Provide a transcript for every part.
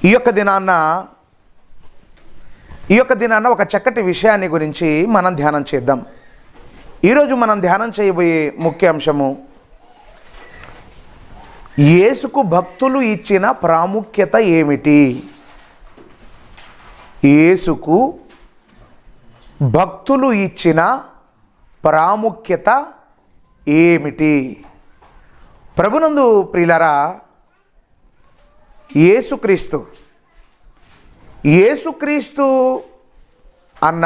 ఈ యొక్క దినాన్న ఒక చక్కటి విషయాన్ని గురించి మనం ధ్యానం చేద్దాం. ఈరోజు మనం ధ్యానం చేయబోయే ముఖ్య అంశము యేసుకు భక్తులు ఇచ్చిన ప్రాముఖ్యత ఏమిటి? యేసుకు భక్తులు ఇచ్చిన ప్రాముఖ్యత ఏమిటి? ప్రభునందు ప్రియులారా, యేసుక్రీస్తు అన్న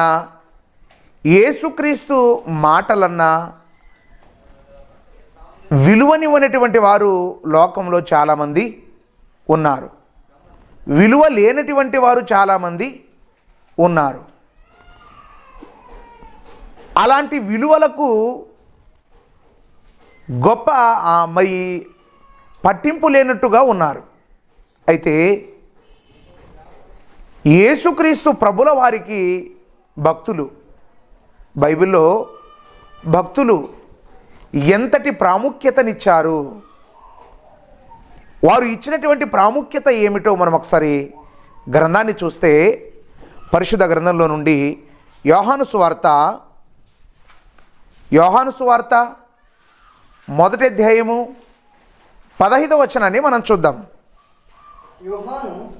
యేసుక్రీస్తు మాటలన్నా విలువనివ్వనటువంటి వారు లోకంలో చాలామంది ఉన్నారు. విలువ లేనటువంటి వారు చాలామంది ఉన్నారు. అలాంటి విలువలకు గొప్ప మరి పట్టింపు లేనట్టుగా ఉన్నారు. అయితే యేసుక్రీస్తు ప్రభుల వారికి భక్తులు, బైబిల్లో భక్తులు ఎంతటి ప్రాముఖ్యతనిచ్చారు, వారు ఇచ్చినటువంటి ప్రాముఖ్యత ఏమిటో మనం ఒకసారి గ్రంథాన్ని చూస్తే, పరిశుద్ధ గ్రంథంలో నుండి యోహాను సువార్త మొదటి అధ్యాయము 15వ వచనాన్ని మనం చూద్దాం.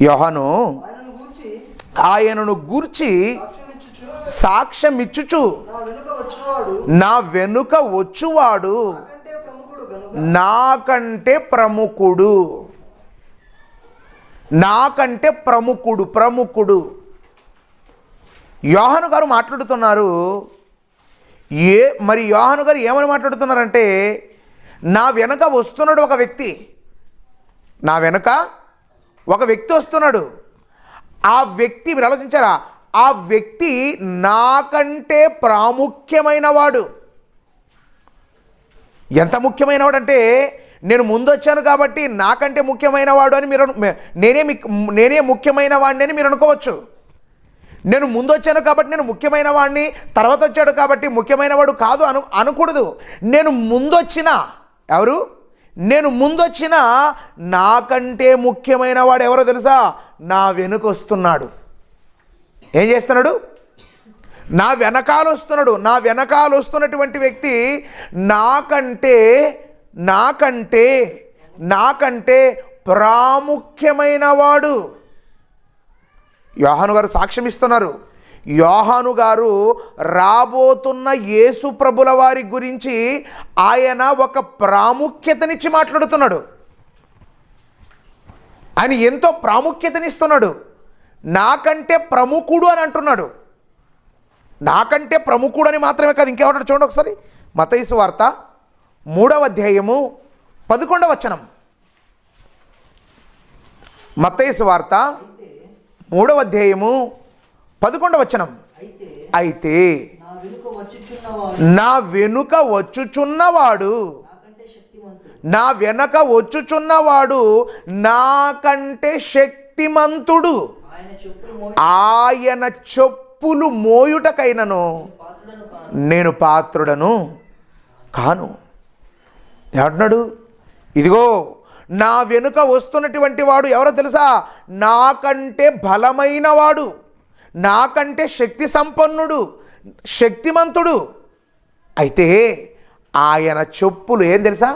యోహాను ఆయనను గూర్చి సాక్ష్యమిచ్చుచు, నా వెనుక వచ్చువాడు నాకంటే ప్రముఖుడు. యోహాను గారు మాట్లాడుతున్నారు. మరి యోహాను గారు ఏమని మాట్లాడుతున్నారంటే, నా వెనక వస్తున్నాడు ఒక వ్యక్తి, నా వెనక ఒక వ్యక్తి వస్తున్నాడు. ఆ వ్యక్తి, మీరు ఆలోచించారా, ఆ వ్యక్తి నాకంటే ప్రాముఖ్యమైన వాడు. ఎంత ముఖ్యమైన వాడు అంటే, నేను ముందు వచ్చాను కాబట్టి నాకంటే ముఖ్యమైన వాడు అని మీరు, నేనే ముఖ్యమైన వాడిని అని మీరు అనుకోవచ్చు. నేను ముందు వచ్చాను కాబట్టి నేను ముఖ్యమైన వాడిని, తర్వాత వచ్చాడు కాబట్టి ముఖ్యమైన వాడు కాదు అనకూడదు. నేను ముందొచ్చిన నాకంటే ముఖ్యమైన వాడు ఎవరో తెలుసా? నా వెనుక వస్తున్నాడు. ఏం చేస్తున్నాడు? నా వెనకాల వస్తున్నాడు. నా వెనకాల వస్తున్నటువంటి వ్యక్తి నాకంటే ప్రాముఖ్యమైన వాడు. యోహాను గారు సాక్ష్యం ఇస్తున్నారు. యోహాను గారు రాబోతున్న యేసు ప్రభుల వారి గురించి ఆయన ఒక ప్రాముఖ్యతనిచ్చి మాట్లాడుతున్నాడు. ఆయన ఎంతో ప్రాముఖ్యతనిస్తున్నాడు. నాకంటే ప్రముఖుడు అని అంటున్నాడు. నాకంటే ప్రముఖుడు అని మాత్రమే కాదు, ఇంకేమంటాడు చూడండి ఒకసారి. మత్తయి సువార్త 3వ అధ్యాయము 11వ వచనం. మత్తయి సువార్త 3వ అధ్యాయము 11వ వచనం. అయితే నా వెనుక వచ్చుచున్నవాడు నాకంటే శక్తిమంతుడు. ఆయన చెప్పులు మోయుటకైనను నేను పాత్రుడను కాను. ఏమంటున్నాడు? ఇదిగో నా వెనుక వస్తున్నటువంటి వాడు ఎవరో తెలుసా? నాకంటే బలమైన వాడు, నాకంటే శక్తి సంపన్నుడు, శక్తిమంతుడు. అయితే ఆయన చెప్పులు ఏం తెలుసా?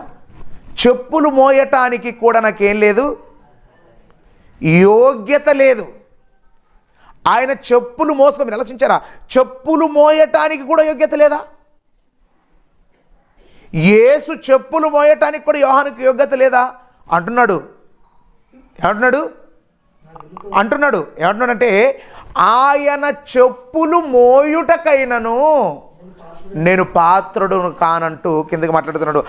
చెప్పులు మోయటానికి కూడా నాకేం లేదు, యోగ్యత లేదు. ఆయన చెప్పులు మీరు ఆలోచించారా? చెప్పులు మోయటానికి కూడా యోగ్యత లేదా? యేసు చెప్పులు మోయటానికి కూడా యోహానుకి యోగ్యత లేదా అంటున్నాడు. ఏమంటున్నాడంటే, ఆయన చెప్పులు మోయుటకైనను నేను పాత్రుడును కానంటూ కిందకి మాట్లాడుతున్నాడు.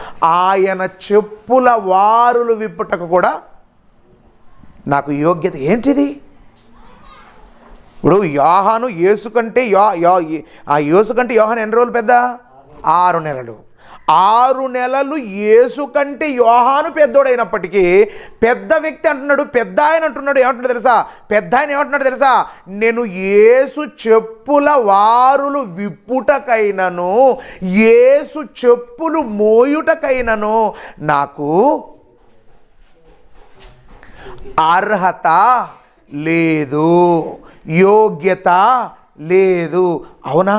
ఆయన చెప్పుల వారులు విప్పుటకు కూడా నాకు యోగ్యత ఏంటిది? ఇప్పుడు యోహాను యేసు కంటే యోహాను ఎన్ని రోజులు పెద్ద? 6 నెలలు. 6 నెలలు యేసు కంటే యోహాను పెద్దోడైనప్పటికీ పెద్ద వ్యక్తి అంటున్నాడు, పెద్ద ఆయన అంటున్నాడు. ఏమంటున్నాడు తెలుసా? పెద్ద ఆయన ఏమంటున్నాడు తెలుసా? నేను యేసు చెప్పుల వారులు విప్పుటకైనను, యేసు చెప్పులు మోయుటకైనను నాకు అర్హత లేదు, యోగ్యత లేదు. అవునా?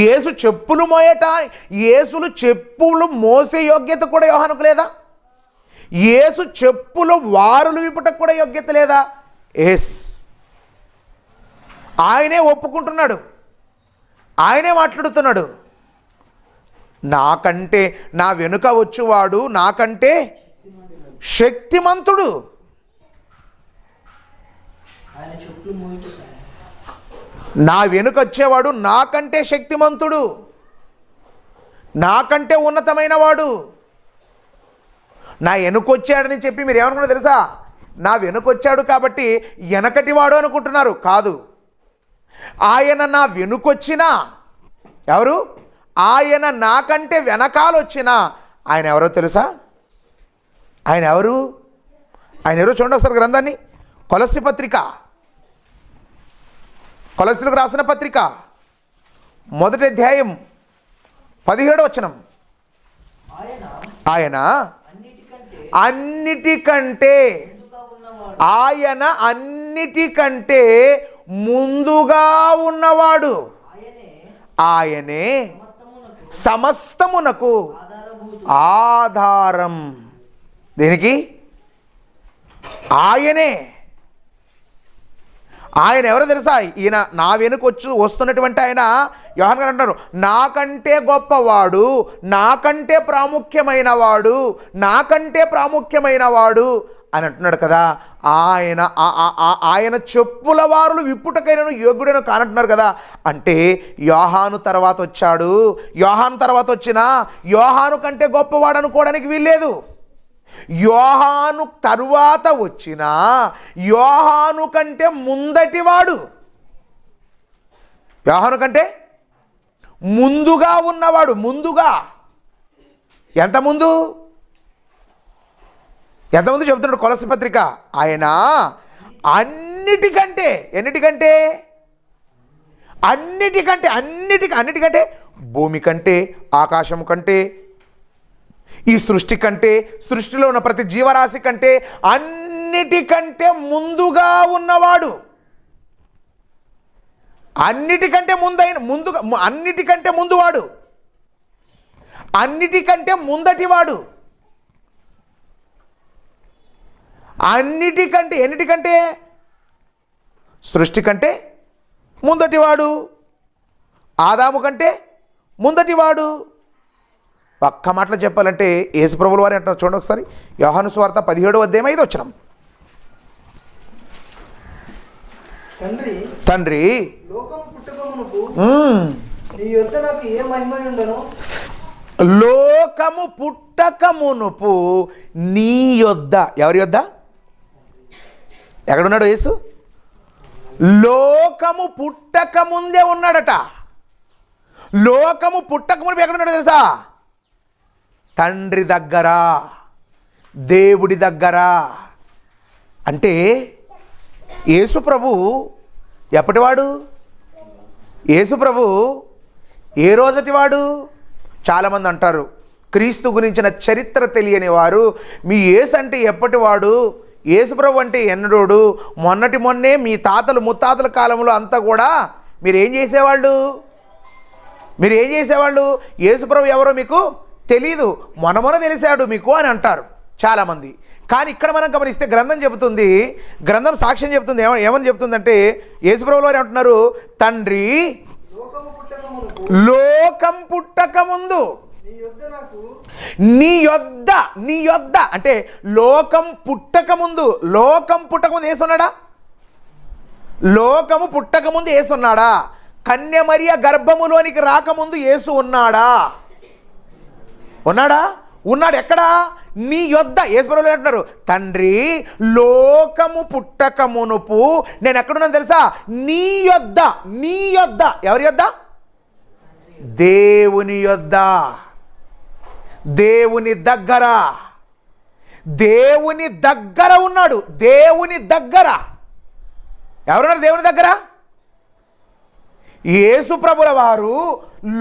యేసు చెప్పులు మోయట, యేసులు చెప్పులు మోసే యోగ్యత కూడా యోహానుకు లేదా? యేసు చెప్పులు వారులు విప్పుటకు కూడా యోగ్యత లేదా? ఎస్, ఆయనే ఒప్పుకుంటున్నాడు, ఆయనే మాట్లాడుతున్నాడు. నాకంటే, నా వెనుక వచ్చేవాడు నాకంటే శక్తిమంతుడు. నా వెనుక వచ్చేవాడు నాకంటే శక్తిమంతుడు, నాకంటే ఉన్నతమైన వాడు. నా వెనుకొచ్చాడని చెప్పి మీరు ఏమనుకున్నా తెలుసా? నా వెనుకొచ్చాడు కాబట్టి వెనకటివాడు అనుకుంటున్నారు. కాదు, ఆయన నా వెనుకొచ్చినా, ఎవరు? ఆయన నాకంటే వెనకాలొచ్చినా ఆయన ఎవరో తెలుసా? ఆయన ఎవరు? ఆయన ఎవరో చూడండి ఒకసారి గ్రంథాన్ని. కొలస్సీ పత్రిక, కొలస్సీలకు రాసిన పత్రిక 1వ అధ్యాయం 17వ వచనం. ఆయన అన్నిటికంటే, ఆయన అన్నిటికంటే ముందుగా ఉన్నవాడు, ఆయనే సమస్తమునకు ఆధారం. దేనికి? ఆయనే. ఆయన ఎవరో తెలుసా? ఈయన నా వెనుక వస్తున్నటువంటి ఆయన, యోహాను గారు అంటారు, నాకంటే గొప్పవాడు, నాకంటే ప్రాముఖ్యమైన వాడు, నాకంటే ప్రాముఖ్యమైన వాడు అని అంటున్నాడు కదా. ఆయన చెప్పుల వారులు విప్పుటకైనను యోగ్యుడైన కానంటున్నారు కదా. అంటే యోహాను తర్వాత వచ్చాడు, యోహాను తర్వాత వచ్చినా యోహాను కంటే గొప్పవాడు అనుకోవడానికి వీల్లేదు. యోహాను తరువాత వచ్చిన యోహాను కంటే ముందటివాడు, యోహాను కంటే ముందుగా ఉన్నవాడు. ముందుగా ఎంత ముందు చెబుతున్నాడు కొలస్సీ పత్రిక. ఆయన అన్నిటికంటే, ఎన్నిటికంటే? అన్నిటికంటే, భూమి కంటే, ఆకాశం కంటే, ఈ సృష్టి కంటే, సృష్టిలో ఉన్న ప్రతి జీవరాశి కంటే అన్నిటికంటే ముందుగా ఉన్నవాడు, అన్నిటికంటే అన్నిటికంటే ముందువాడు, అన్నిటికంటే ముందటివాడు, అన్నిటికంటే, ఎన్నిటికంటే? సృష్టి కంటే ముందటివాడు, ఆదాము కంటే ముందటివాడు. ఒక్క మాటలో చెప్పాలంటే యేసుప్రభుల వారు అంటారు. చూడండి ఒకసారి, యోహాను సువార్త 17వ అధ్యాయం 5వ వచనం. తండ్రి లోకము పుట్టక మునుపు నీ యొద్ద నాకు ఏ మహిమ ఉండెనో, లోకము పుట్టక మునుపు నీ యొద్ద, ఎవరి యొద్ద? ఎక్కడున్నాడు యేసు? లోకము పుట్టక ముందే ఉన్నాడట. లోకము పుట్టక మునుపు ఎక్కడున్నాడు తెలుసా? తండ్రి దగ్గర, దేవుడి దగ్గర. అంటే యేసు ప్రభు ఎప్పటివాడు? యేసు ప్రభు ఏ రోజటివాడు? చాలామంది అంటారు, క్రీస్తు గురించిన చరిత్ర తెలియని వారు, మీ యేసు అంటే ఎప్పటివాడు, యేసు ప్రభు అంటే ఎన్నడోడు, మొన్నే మీ తాతలు ముత్తాతల కాలంలో అంతా కూడా మీరేం చేసేవాళ్ళు? యేసు ప్రభు ఎవరో మీకు తెలీదు, మొన్న తెలిసాడు మీకు అని అంటారు చాలామంది. కానీ ఇక్కడ మనం గమనిస్తే గ్రంథం చెబుతుంది, గ్రంథం సాక్ష్యం చెబుతుంది. ఏమని చెబుతుందంటే యేసుప్రభుల వారు అంటున్నారు, తండ్రి లోకం పుట్టక ముందు నీ యొద్ద అంటే లోకం పుట్టక ముందు యేసున్నాడా? లోకము పుట్టక ముందు యేసున్నాడా? కన్య మరియ గర్భములోనికి రాకముందు యేసు ఉన్నాడా? ఉన్నాడు. ఎక్కడా? నీ యొద్ద. యేసుప్రభులు అంటున్నారు, తండ్రి లోకము పుట్టక మునుపు నేను ఎక్కడున్నాను తెలుసా? నీ యొద్ద. ఎవరి యొద్ద? దేవుని యొద్ద, దేవుని దగ్గర. దేవుని దగ్గర ఉన్నాడు. దేవుని దగ్గర ఎవరున్నారు? దేవుని దగ్గర యేసు ప్రభుల వారు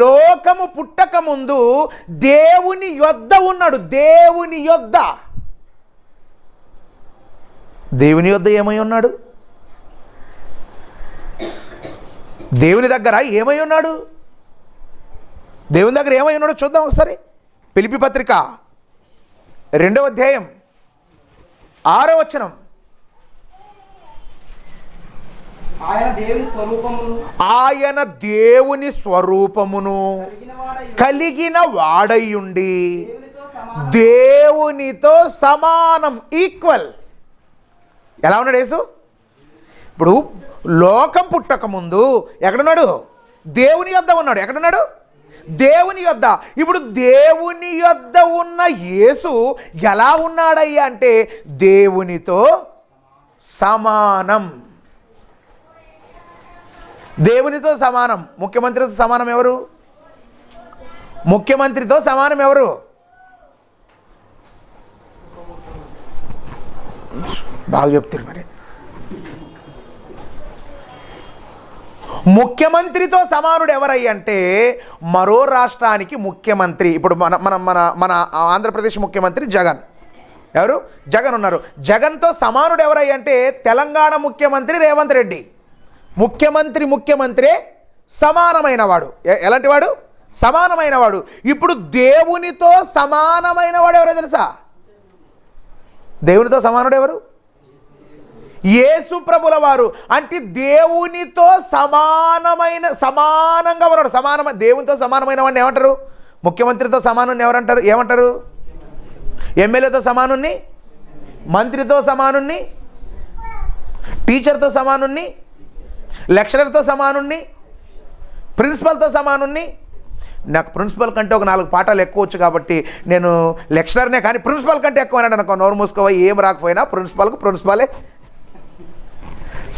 లోకము పుట్టక ముందు దేవుని యొద్ద ఉన్నాడు. దేవుని యొద్ద. దేవుని యొద్ద ఏమై ఉన్నాడు? దేవుని దగ్గర ఏమై ఉన్నాడు? దేవుని దగ్గర ఏమై ఉన్నాడో చూద్దాం ఒకసారి. ఫిలిప్పీ పత్రిక 2వ అధ్యాయం 6వ వచనం. ఆయన దేవుని స్వరూపమును కలిగిన వాడయుండి దేవునితో సమానం, ఈక్వల్. ఎలా ఉన్నాడు యేసు? ఇప్పుడు లోకం పుట్టక ముందు ఎక్కడున్నాడు? దేవుని యొద్ద ఉన్నాడు. ఎక్కడున్నాడు? దేవుని యొద్ద. ఇప్పుడు దేవుని యొద్ద ఉన్న యేసు ఎలా ఉన్నాడయ్యా అంటే దేవునితో సమానం. దేవునితో సమానం. ముఖ్యమంత్రితో సమానం ఎవరు? ముఖ్యమంత్రితో సమానం ఎవరు? బాగా చెప్తారు మరి. ముఖ్యమంత్రితో సమానుడు ఎవరయ్య అంటే మరో రాష్ట్రానికి ముఖ్యమంత్రి. ఇప్పుడు మన మన మన మన ఆంధ్రప్రదేశ్ ముఖ్యమంత్రి జగన్. ఎవరు? జగన్ ఉన్నారు. జగన్తో సమానుడు ఎవరయ్య అంటే తెలంగాణ ముఖ్యమంత్రి రేవంత్ రెడ్డి. ముఖ్యమంత్రే సమానమైన వాడు. ఎలాంటి వాడు? సమానమైన వాడు. ఇప్పుడు దేవునితో సమానమైన వాడు ఎవరో తెలుసా? దేవునితో సమానుడు ఎవరు? యేసు ప్రభుల వారు. అంటే దేవునితో సమానంగా ఉన్నాడు. దేవునితో సమానమైన వాడిని ఏమంటారు? ముఖ్యమంత్రితో సమానుని ఎవరంటారు? ఏమంటారు? ఎమ్మెల్యేతో సమానుని, మంత్రితో సమానుని, టీచర్తో సమానుని, లెక్చరర్తో సమానుని, ప్రిన్సిపల్తో సమానుని. నాకు ప్రిన్సిపల్ కంటే ఒక 4 పాఠాలు ఎక్కువ వచ్చు కాబట్టి నేను లెక్చరర్నే, కానీ ప్రిన్సిపల్ కంటే ఎక్కువ అన్నాడు అనుకో, నోరు మూసుకోవా, ఏం రాకపోయినా ప్రిన్సిపాలే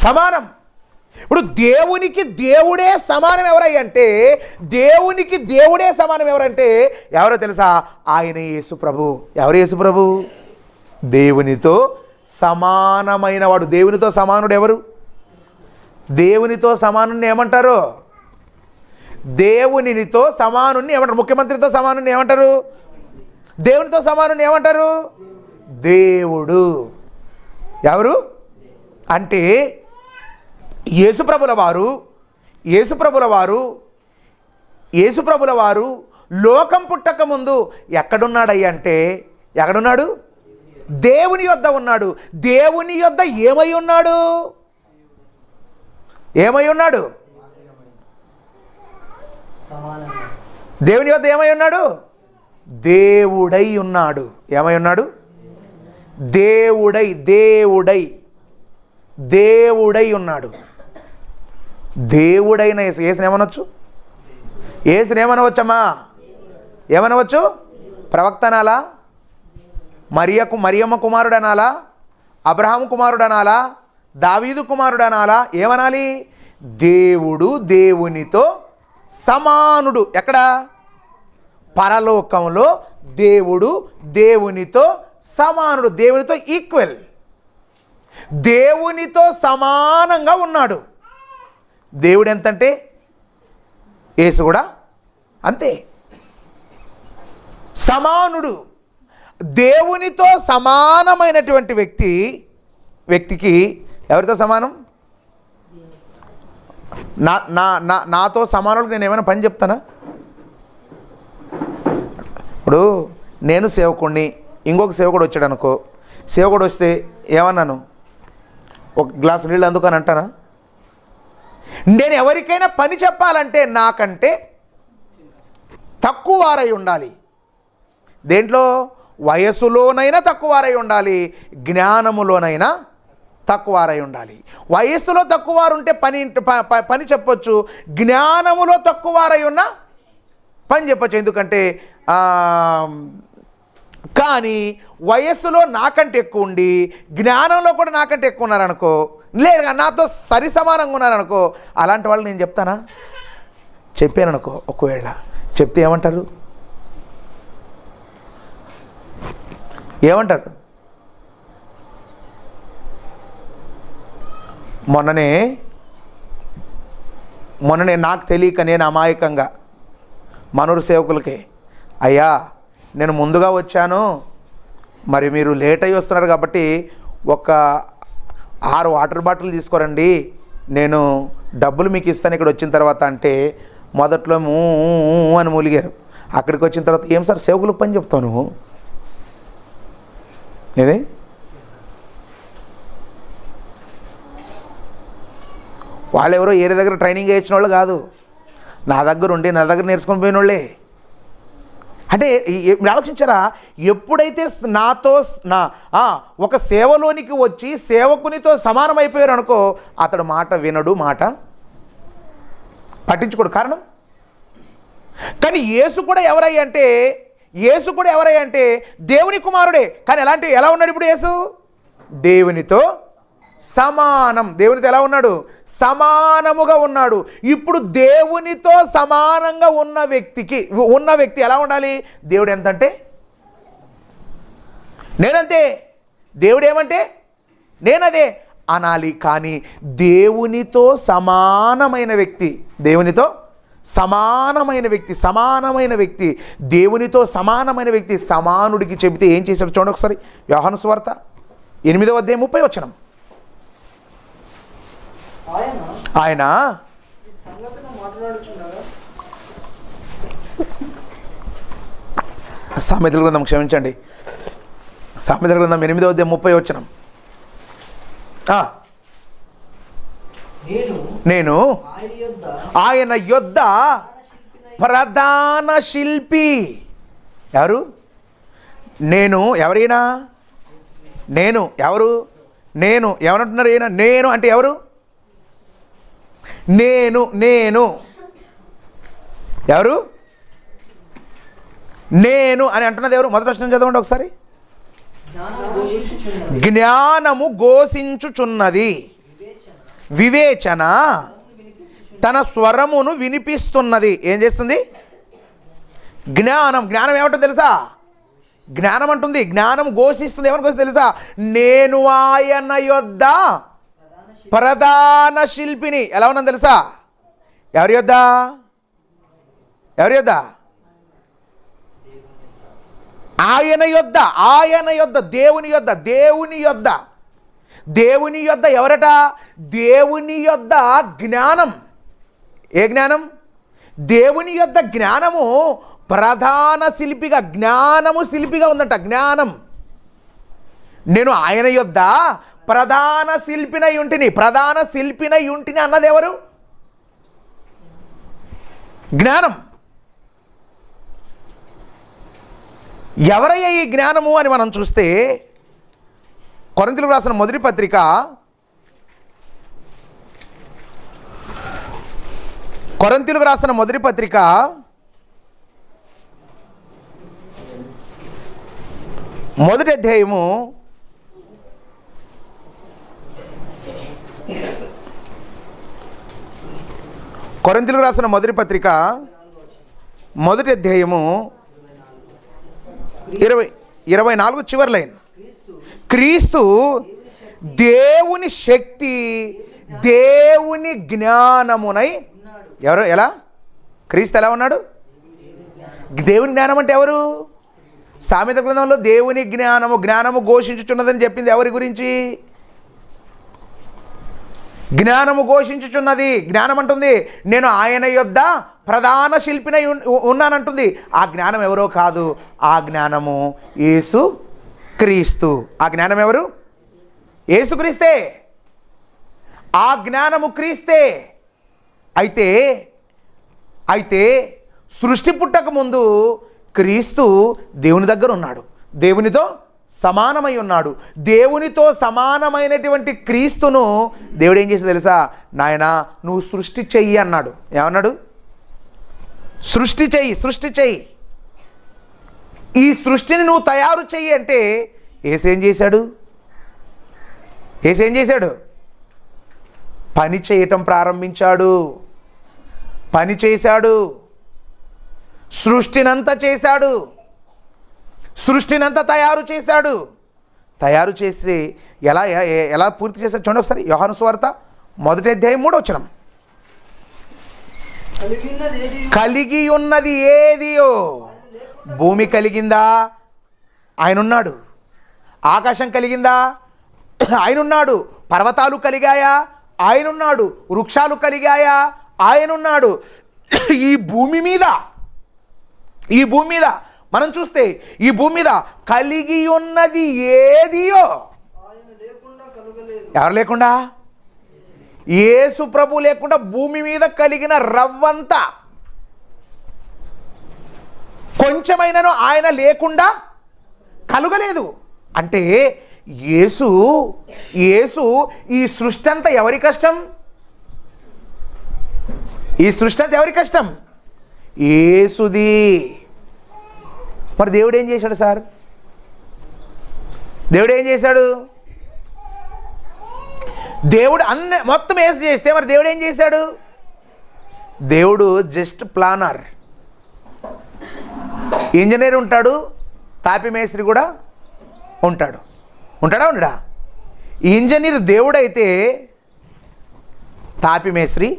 సమానం. ఇప్పుడు దేవునికి దేవుడే సమానం ఎవరై అంటే దేవునికి దేవుడే సమానం ఎవరంటే ఎవరో తెలుసా? ఆయన యేసు ప్రభు. ఎవరు యేసు ప్రభు? దేవునితో సమానమైన వాడు. దేవునితో సమానుడు ఎవరు? దేవునితో సమానుని ఏమంటారు? దేవునితో సమానుని ఏమంటారు? ముఖ్యమంత్రితో సమానుని ఏమంటారు? దేవునితో సమానుని ఏమంటారు? దేవుడు. ఎవరు అంటే యేసుప్రభుల వారు లోకం పుట్టక ముందు ఎక్కడున్నాడయ్య అంటే ఎక్కడున్నాడు? దేవుని యొద్ద ఉన్నాడు. దేవుని యొద్ద ఏమై ఉన్నాడు? దేవుని యొద్ద ఏమై ఉన్నాడు? దేవుడై ఉన్నాడు. ఏమై ఉన్నాడు? దేవుడై ఉన్నాడు. దేవుడైన యేసుని ఏమనొచ్చు? యేసుని ఏమనవచ్చమ్మా? ఏమనవచ్చు? ప్రవక్త అనాలా? మరియమ్మ కుమారుడు అనాలా? అబ్రహాము కుమారుడు అనాలా? దావీదు కుమారుడు అనాలా? ఏమనాలి? దేవుడు దేవునితో సమానుడు. ఎక్కడ? పరలోకంలో దేవుడు దేవునితో సమానుడు, దేవునితో ఈక్వల్, దేవునితో సమానంగా ఉన్నాడు. దేవుడు ఎంతంటే యేసు కూడా అంతే సమానుడు. దేవునితో సమానమైనటువంటి వ్యక్తికి ఎవరితో సమానం? నాతో సమానులకు నేను ఏమైనా పని చెప్తానా? ఇప్పుడు నేను సేవకుడిని, ఇంకొక సేవకుడు వచ్చాడు అనుకో, సేవకుడు వస్తే ఏమన్నాను? ఒక గ్లాసు నీళ్ళు అందుకని అంటానా? నేను ఎవరికైనా పని చెప్పాలంటే నాకంటే తక్కువ వారై ఉండాలి. దేంట్లో? వయస్సులోనైనా తక్కువ వారై ఉండాలి, జ్ఞానములోనైనా తక్కువ వారై ఉండాలి. వయస్సులో తక్కువ వారు ఉంటే పని చెప్పొచ్చు, జ్ఞానములో తక్కువ వారై ఉన్న పని చెప్పొచ్చు. ఎందుకంటే కానీ వయస్సులో నాకంటే ఎక్కువ ఉండి జ్ఞానంలో కూడా నాకంటే ఎక్కువ ఉన్నారనుకో, లేదు నాతో సరి సమానంగా ఉన్నారనుకో, అలాంటి వాళ్ళు నేను చెప్తానా? చెప్పాననుకో, ఒకవేళ చెప్తే ఏమంటారు? మొన్ననే నాకు తెలియక నేను అమాయకంగా మనూరు సేవకులకే, అయ్యా నేను ముందుగా వచ్చాను, మరి మీరు లేట్ అయ్యి వస్తున్నారు కాబట్టి ఒక 6 వాటర్ బాటిల్ తీసుకోరండి, నేను డబ్బులు మీకు ఇస్తాను ఇక్కడ వచ్చిన తర్వాత అంటే మొదట్లో అని మూలిగారు. అక్కడికి వచ్చిన తర్వాత ఏం సార్ సేవకులు పని చెప్తావు నువ్వు? ఏది వాళ్ళెవరో ఏరే దగ్గర ట్రైనింగ్ చేయించిన వాళ్ళు కాదు, నా దగ్గర ఉండి నా దగ్గర నేర్చుకొని పోయిన వాళ్ళే. అంటే మీరు ఆలోచించారా? ఎప్పుడైతే నాతో ఒక సేవలోనికి వచ్చి సేవకునితో సమానమైపోయారు అనుకో, అతడు మాట వినడు, మాట పట్టించుకోడు. కారణం కానీ యేసు కూడా ఎవరయ్యా అంటే దేవుని కుమారుడే. కానీ ఎలా ఉన్నాడు ఇప్పుడు యేసు? దేవునితో సమానం. దేవునితో ఎలా ఉన్నాడు? సమానముగా ఉన్నాడు. ఇప్పుడు దేవునితో సమానంగా ఉన్న వ్యక్తి ఎలా ఉండాలి? దేవుడు ఎంతంటే నేనంతే, దేవుడు ఏమంటే నేనదే అనాలి. కానీ దేవునితో సమానమైన వ్యక్తి దేవునితో సమానమైన వ్యక్తి సమానుడికి చెబితే ఏం చేశాడు చూడండి ఒకసారి. యోహాను సువార్త 8వ అధ్యాయం 30వ వచనం. ఆయన సామెతల గ్రంథం, క్షమించండి, సామెతల గ్రంథం 8వ అధ్యాయం 30వ వచనం. నేను ఆయన యొద్ద ప్రధాన శిల్పి. ఎవరు? ఎవరైనా నేను ఏమంటున్నారు? ఈయన నేను అంటే ఎవరు? నేను ఎవరు? నేను అని అంటున్నది ఎవరు? మొదటి వచనం చదవండి ఒకసారి. జ్ఞానము ఘోషించుచున్నది, వివేచన తన స్వరమును వినిపిస్తున్నది. ఏం చేస్తుంది? జ్ఞానం ఏమంటుంది తెలుసా? జ్ఞానం అంటుంది, జ్ఞానం ఘోషిస్తుంది. ఏమని ఘోషిస్తుంది తెలుసా? నేను ఆయన యొద్ద ప్రధాన శిల్పిని. ఎలా ఉన్నాను తెలుసా? ఎవరి యొద్ద? ఆయన యొద్ద దేవుని యొద్ద ఎవరట? దేవుని యొద్ద జ్ఞానం. ఏ జ్ఞానం? దేవుని యొద్ద జ్ఞానము ప్రధాన శిల్పిగా, శిల్పిగా ఉందట. జ్ఞానం. నేను ఆయన యొద్ద ప్రధాన శిల్పినై ఉంటిని అన్నది ఎవరు? జ్ఞానం. ఎవరయ్యా ఈ జ్ఞానము అని మనం చూస్తే, కొరింథీయులకు రాసిన మొదటి పత్రిక 1వ అధ్యాయము 24 చివరి లైన్. క్రీస్తు దేవుని శక్తి, దేవుని జ్ఞానమునై. ఎలా? క్రీస్తు ఎలా ఉన్నాడు? దేవుని జ్ఞానం అంటే ఎవరు? సామెత గ్రంథంలో దేవుని జ్ఞానము ఘోషించుచున్నదని చెప్పింది ఎవరి గురించి? జ్ఞానము ఘోషించుచున్నది. జ్ఞానం అంటుంది నేను ఆయన యొద్ద ప్రధాన శిల్పినై ఉన్నానంటుంది. ఆ జ్ఞానం ఎవరో కాదు, ఆ జ్ఞానము యేసు క్రీస్తు. ఆ జ్ఞానం ఎవరు? యేసుక్రీస్తే. ఆ జ్ఞానము క్రీస్తే. అయితే సృష్టి పుట్టక ముందు క్రీస్తు దేవుని దగ్గర ఉన్నాడు, దేవునితో సమానమై ఉన్నాడు. దేవునితో సమానమైనటువంటి క్రీస్తును దేవుడు ఏం చేసి తెలుసా? నాయనా నువ్వు సృష్టి చెయ్యి అన్నాడు. ఏమన్నాడు? సృష్టి చెయ్యి. ఈ సృష్టిని నువ్వు తయారు చెయ్యి అంటే ఏసేం చేశాడు? పని చేయటం ప్రారంభించాడు. పని చేశాడు, సృష్టినంతా చేశాడు, సృష్టినంతా తయారు చేసి ఎలా పూర్తి చేశాడు చూడండి ఒకసారి. యోహాను సువార్త 1వ అధ్యాయం 3వ వచనం. కలిగి ఉన్నది ఏదియో, భూమి కలిగిందా? ఆయన ఉన్నాడు. ఆకాశం కలిగిందా? ఆయన ఉన్నాడు. పర్వతాలు కలిగాయా? ఆయనున్నాడు. వృక్షాలు కలిగాయా? ఆయనున్నాడు. ఈ భూమి మీద మనం చూస్తే ఈ భూమి మీద కలిగి ఉన్నది ఏదియో ఎవరు లేకుండా, యేసు ప్రభు లేకుండా భూమి మీద కలిగిన రవ్వంతా కొంచెమైనను ఆయన లేకుండా కలుగలేదు. అంటే యేసు ఈ సృష్టి అంతా ఎవరి కష్టం? ఈ సృష్టి అంతా ఎవరి కష్టం? యేసుది. మరి దేవుడు ఏం చేశాడు సార్? దేవుడు ఏం చేశాడు? దేవుడు మొత్తం యేసు చేస్తే మరి దేవుడు ఏం చేశాడు? దేవుడు జస్ట్ ప్లానర్. ఇంజనీర్ ఉంటాడు, తాపి మేస్త్రి కూడా ఉంటాడా? ఉండడా? ఇంజనీర్ దేవుడైతే తాపి మేస్త్రి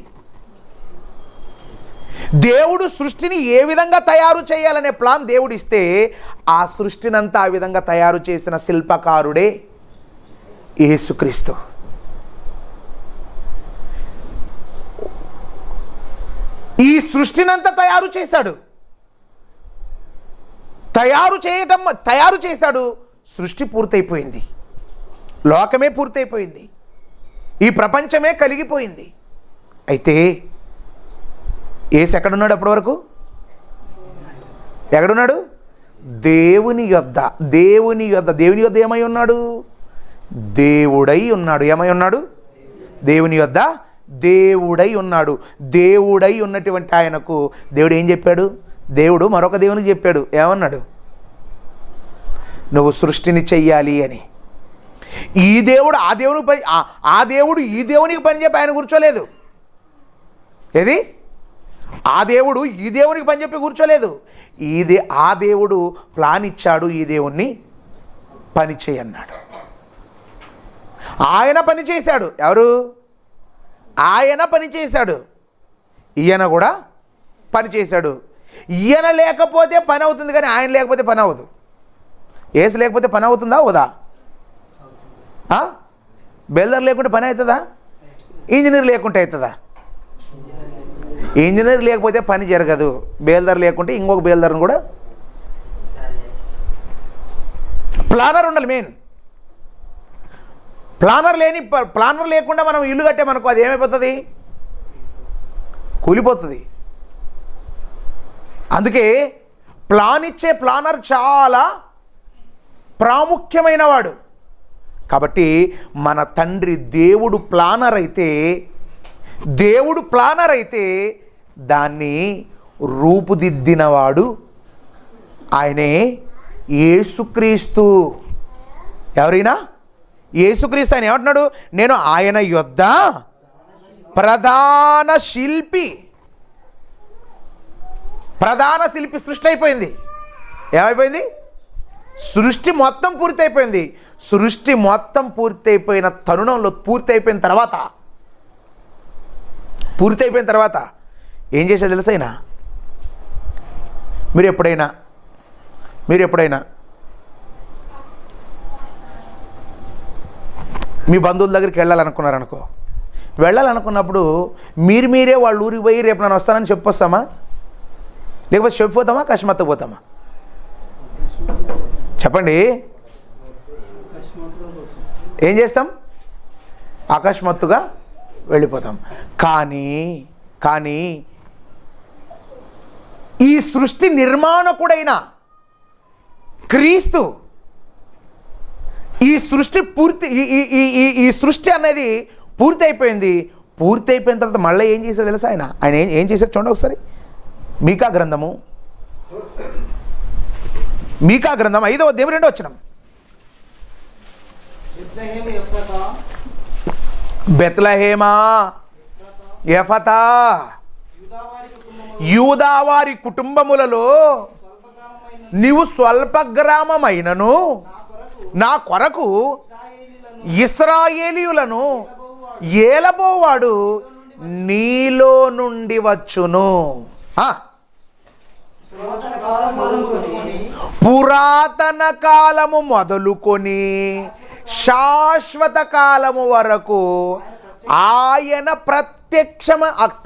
దేవుడు సృష్టిని ఏ విధంగా తయారు చేయాలనే ప్లాన్ దేవుడు ఇస్తే ఆ సృష్టినంతా ఆ విధంగా తయారు చేసిన శిల్పకారుడే యేసుక్రీస్తు. ఈ సృష్టినంతా తయారు చేశాడు. తయారు చేశాడు. సృష్టి పూర్తయిపోయింది. లోకమే పూర్తయిపోయింది. ఈ ప్రపంచమే కలిగిపోయింది. అయితే యేసు ఎక్కడున్నాడు? అప్పటి వరకు ఎక్కడున్నాడు? దేవుని యొద్ద. ఏమై ఉన్నాడు? దేవుడై ఉన్నాడు. ఏమై ఉన్నాడు? దేవుని యొద్ద దేవుడై ఉన్నాడు. దేవుడై ఉన్నటువంటి ఆయనకు దేవుడు ఏం చెప్పాడు? దేవుడు మరొక దేవునికి చెప్పాడు. ఏమన్నాడు? నువ్వు సృష్టిని చెయ్యాలి అని. ఈ దేవుడు ఆ దేవుడు ఈ దేవునికి పని చెప్పి ఆయన కూర్చోలేదు. ఏది? ఆ దేవుడు ఈ దేవునికి పని చెప్పి కూర్చోలేదు. ఆ దేవుడు ప్లాన్ ఇచ్చాడు. ఈ దేవుణ్ణి పని చేయన్నాడు. ఆయన పని చేశాడు. ఎవరు? ఆయన పని చేశాడు. ఈయన కూడా పని చేశాడు. ఈయన లేకపోతే పని అవుతుంది, కానీ ఆయన లేకపోతే పని అవ్వదు. యేసు లేకపోతే పని అవుతుందా? అవుదా? బేల్దార్ లేకుంటే పని అవుతుందా? ఇంజనీర్ లేకుంటే అవుతుందా? ఇంజనీర్ లేకపోతే పని జరగదు. బేల్దార్ లేకుంటే ఇంకొక బేల్దార్ని కూడా ప్లానర్ ఉండాలి. మెయిన్ ప్లానర్ లేకుండా మనం ఇల్లు కట్టామనుకో, అది ఏమైపోతుంది? కూలిపోతుంది. అందుకే ప్లాన్ ఇచ్చే ప్లానర్ చాలా ప్రాముఖ్యమైన వాడు. కాబట్టి మన తండ్రి దేవుడు ప్లానర్ అయితే దాన్ని రూపుదిద్దినవాడు ఆయనే యేసుక్రీస్తు. ఎవరైనా యేసుక్రీస్తు. ఆయన ఏమంటున్నాడు? నేను ఆయన యొద్ద ప్రధాన శిల్పి. సృష్టి అయిపోయింది. ఏమైపోయింది? సృష్టి మొత్తం పూర్తయిపోయింది. సృష్టి మొత్తం పూర్తయిపోయిన తరుణంలో పూర్తయిపోయిన తర్వాత ఏం చేశారు తెలుసా? అయినా మీరు ఎప్పుడైనా మీ బంధువుల దగ్గరికి వెళ్ళాలనుకున్నప్పుడు మీరే వాళ్ళ ఊరికి పోయి రేపు నేను వస్తానని చెప్పొస్తామా? లేకపోతే చెప్పిపోతామా? అకస్మాత్తుగా పోతామా? చెప్పండి. ఏం చేస్తాం? అకస్మాత్తుగా వెళ్ళిపోతాం. కానీ ఈ సృష్టి నిర్మాణకుడైన క్రీస్తు ఈ సృష్టి అనేది పూర్తయిపోయింది. పూర్తయిపోయిన తర్వాత మళ్ళీ ఏం చేశారు తెలుసా? ఆయన ఏం చేశారు చూడండి ఒకసారి. మీకా గ్రంథం 5వ అధ్యాయం 2వ వచనం. బెత్లెహేమా ఎఫతా యూదావారి కుటుంబములలో నీవు స్వల్ప గ్రామమైనను నా కొరకు ఇశ్రాయేలీయులను ఏలబోవాడు నీలో నుండి వచ్చును. పురాతన కాలము మొదలుకొని శాశ్వత కాలము వరకు ఆయన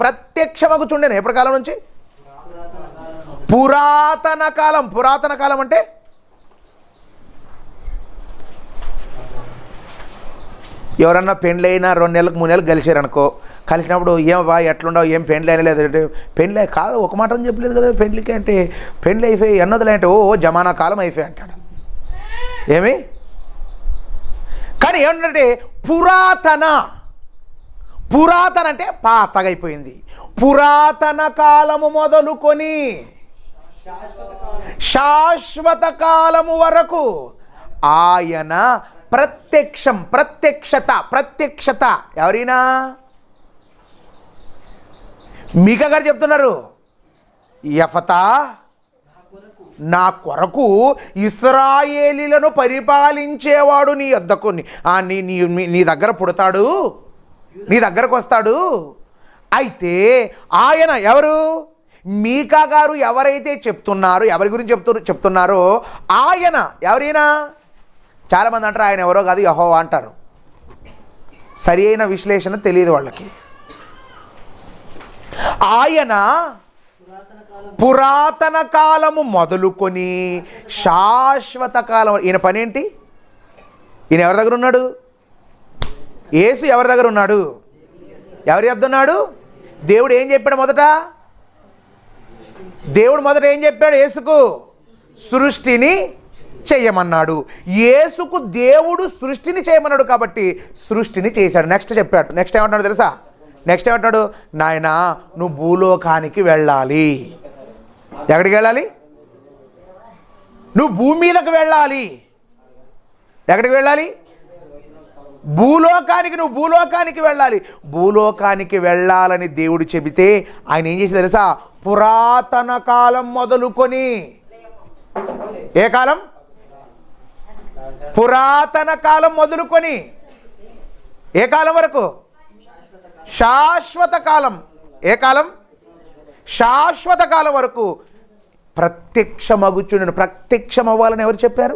ప్రత్యక్షమగుచుండెను. ఎప్పటి కాలం నుంచి? పురాతన కాలం. పురాతన కాలం అంటే ఎవరన్నా పెండ్లైనా 2 నెలలకు 3 నెలలకు కలిసారనుకో, కలిసినప్పుడు ఏం వా ఎట్లుండవు, ఏం పెండ్లి అయినా లేదు, పెండ్లి కాదు ఒక మాట అని చెప్పలేదు కదా పెండ్లికి అంటే, పెండ్లి అయిపోయి ఎన్నోదిలే అంటే ఓ జమానా కాలం అయిపోయి అంటాడు. ఏమి కానీ ఏమంటే పురాతన అంటే పాతగా అయిపోయింది. పురాతన కాలము మొదలుకొని శాశ్వత కాలము వరకు ఆయన ప్రత్యక్షత ఎవరైనా మీకా గారు చెప్తున్నారు, యెఫతా నా కొరకు ఇశ్రాయేలీలను పరిపాలించేవాడు నీ యొద్దకు నీ దగ్గర పుడతాడు, నీ దగ్గరకు వస్తాడు. అయితే ఆయన ఎవరు? మీకా గారు ఎవరైతే చెప్తున్నారో, ఎవరి గురించి చెప్తున్నారో ఆయన ఎవరైనా? చాలామంది అంటారు ఆయన ఎవరో కాదు యెహోవా అంటారు. సరి అయిన విశ్లేషణ తెలియదు వాళ్ళకి. ఆయన పురాతన కాలము మొదలుకొని శాశ్వత కాలం. ఈయన పనేంటి? ఈయన ఎవరి దగ్గర ఉన్నాడు? యేసు ఎవరి దగ్గర ఉన్నాడు? ఎవరి యొద్ద ఉన్నాడు? దేవుడు ఏం చెప్పాడు మొదట? దేవుడు మొదట ఏం చెప్పాడు యేసుకు? సృష్టిని చేయమన్నాడు. యేసుకు దేవుడు సృష్టిని చేయమన్నాడు కాబట్టి సృష్టిని చేశాడు. నెక్స్ట్ ఏమంటాడు తెలుసా? నెక్స్ట్ ఏమంటాడు? నాయనా నువ్వు భూలోకానికి వెళ్ళాలి. ఎక్కడికి వెళ్ళాలి? నువ్వు భూమి మీదకి వెళ్ళాలి. ఎక్కడికి వెళ్ళాలి? నువ్వు భూలోకానికి వెళ్ళాలి. భూలోకానికి వెళ్ళాలని దేవుడు చెబితే ఆయన ఏం చేసి తెలుసా? పురాతన కాలం మొదలుకొని, ఏ కాలం? పురాతన కాలం మొదలుకొని ఏ కాలం వరకు? శాశ్వత కాలం. ఏ కాలం? శాశ్వత కాలం వరకు ప్రత్యక్షమగుచుండెను. ప్రత్యక్షమవ్వాలని ఎవరు చెప్పారు?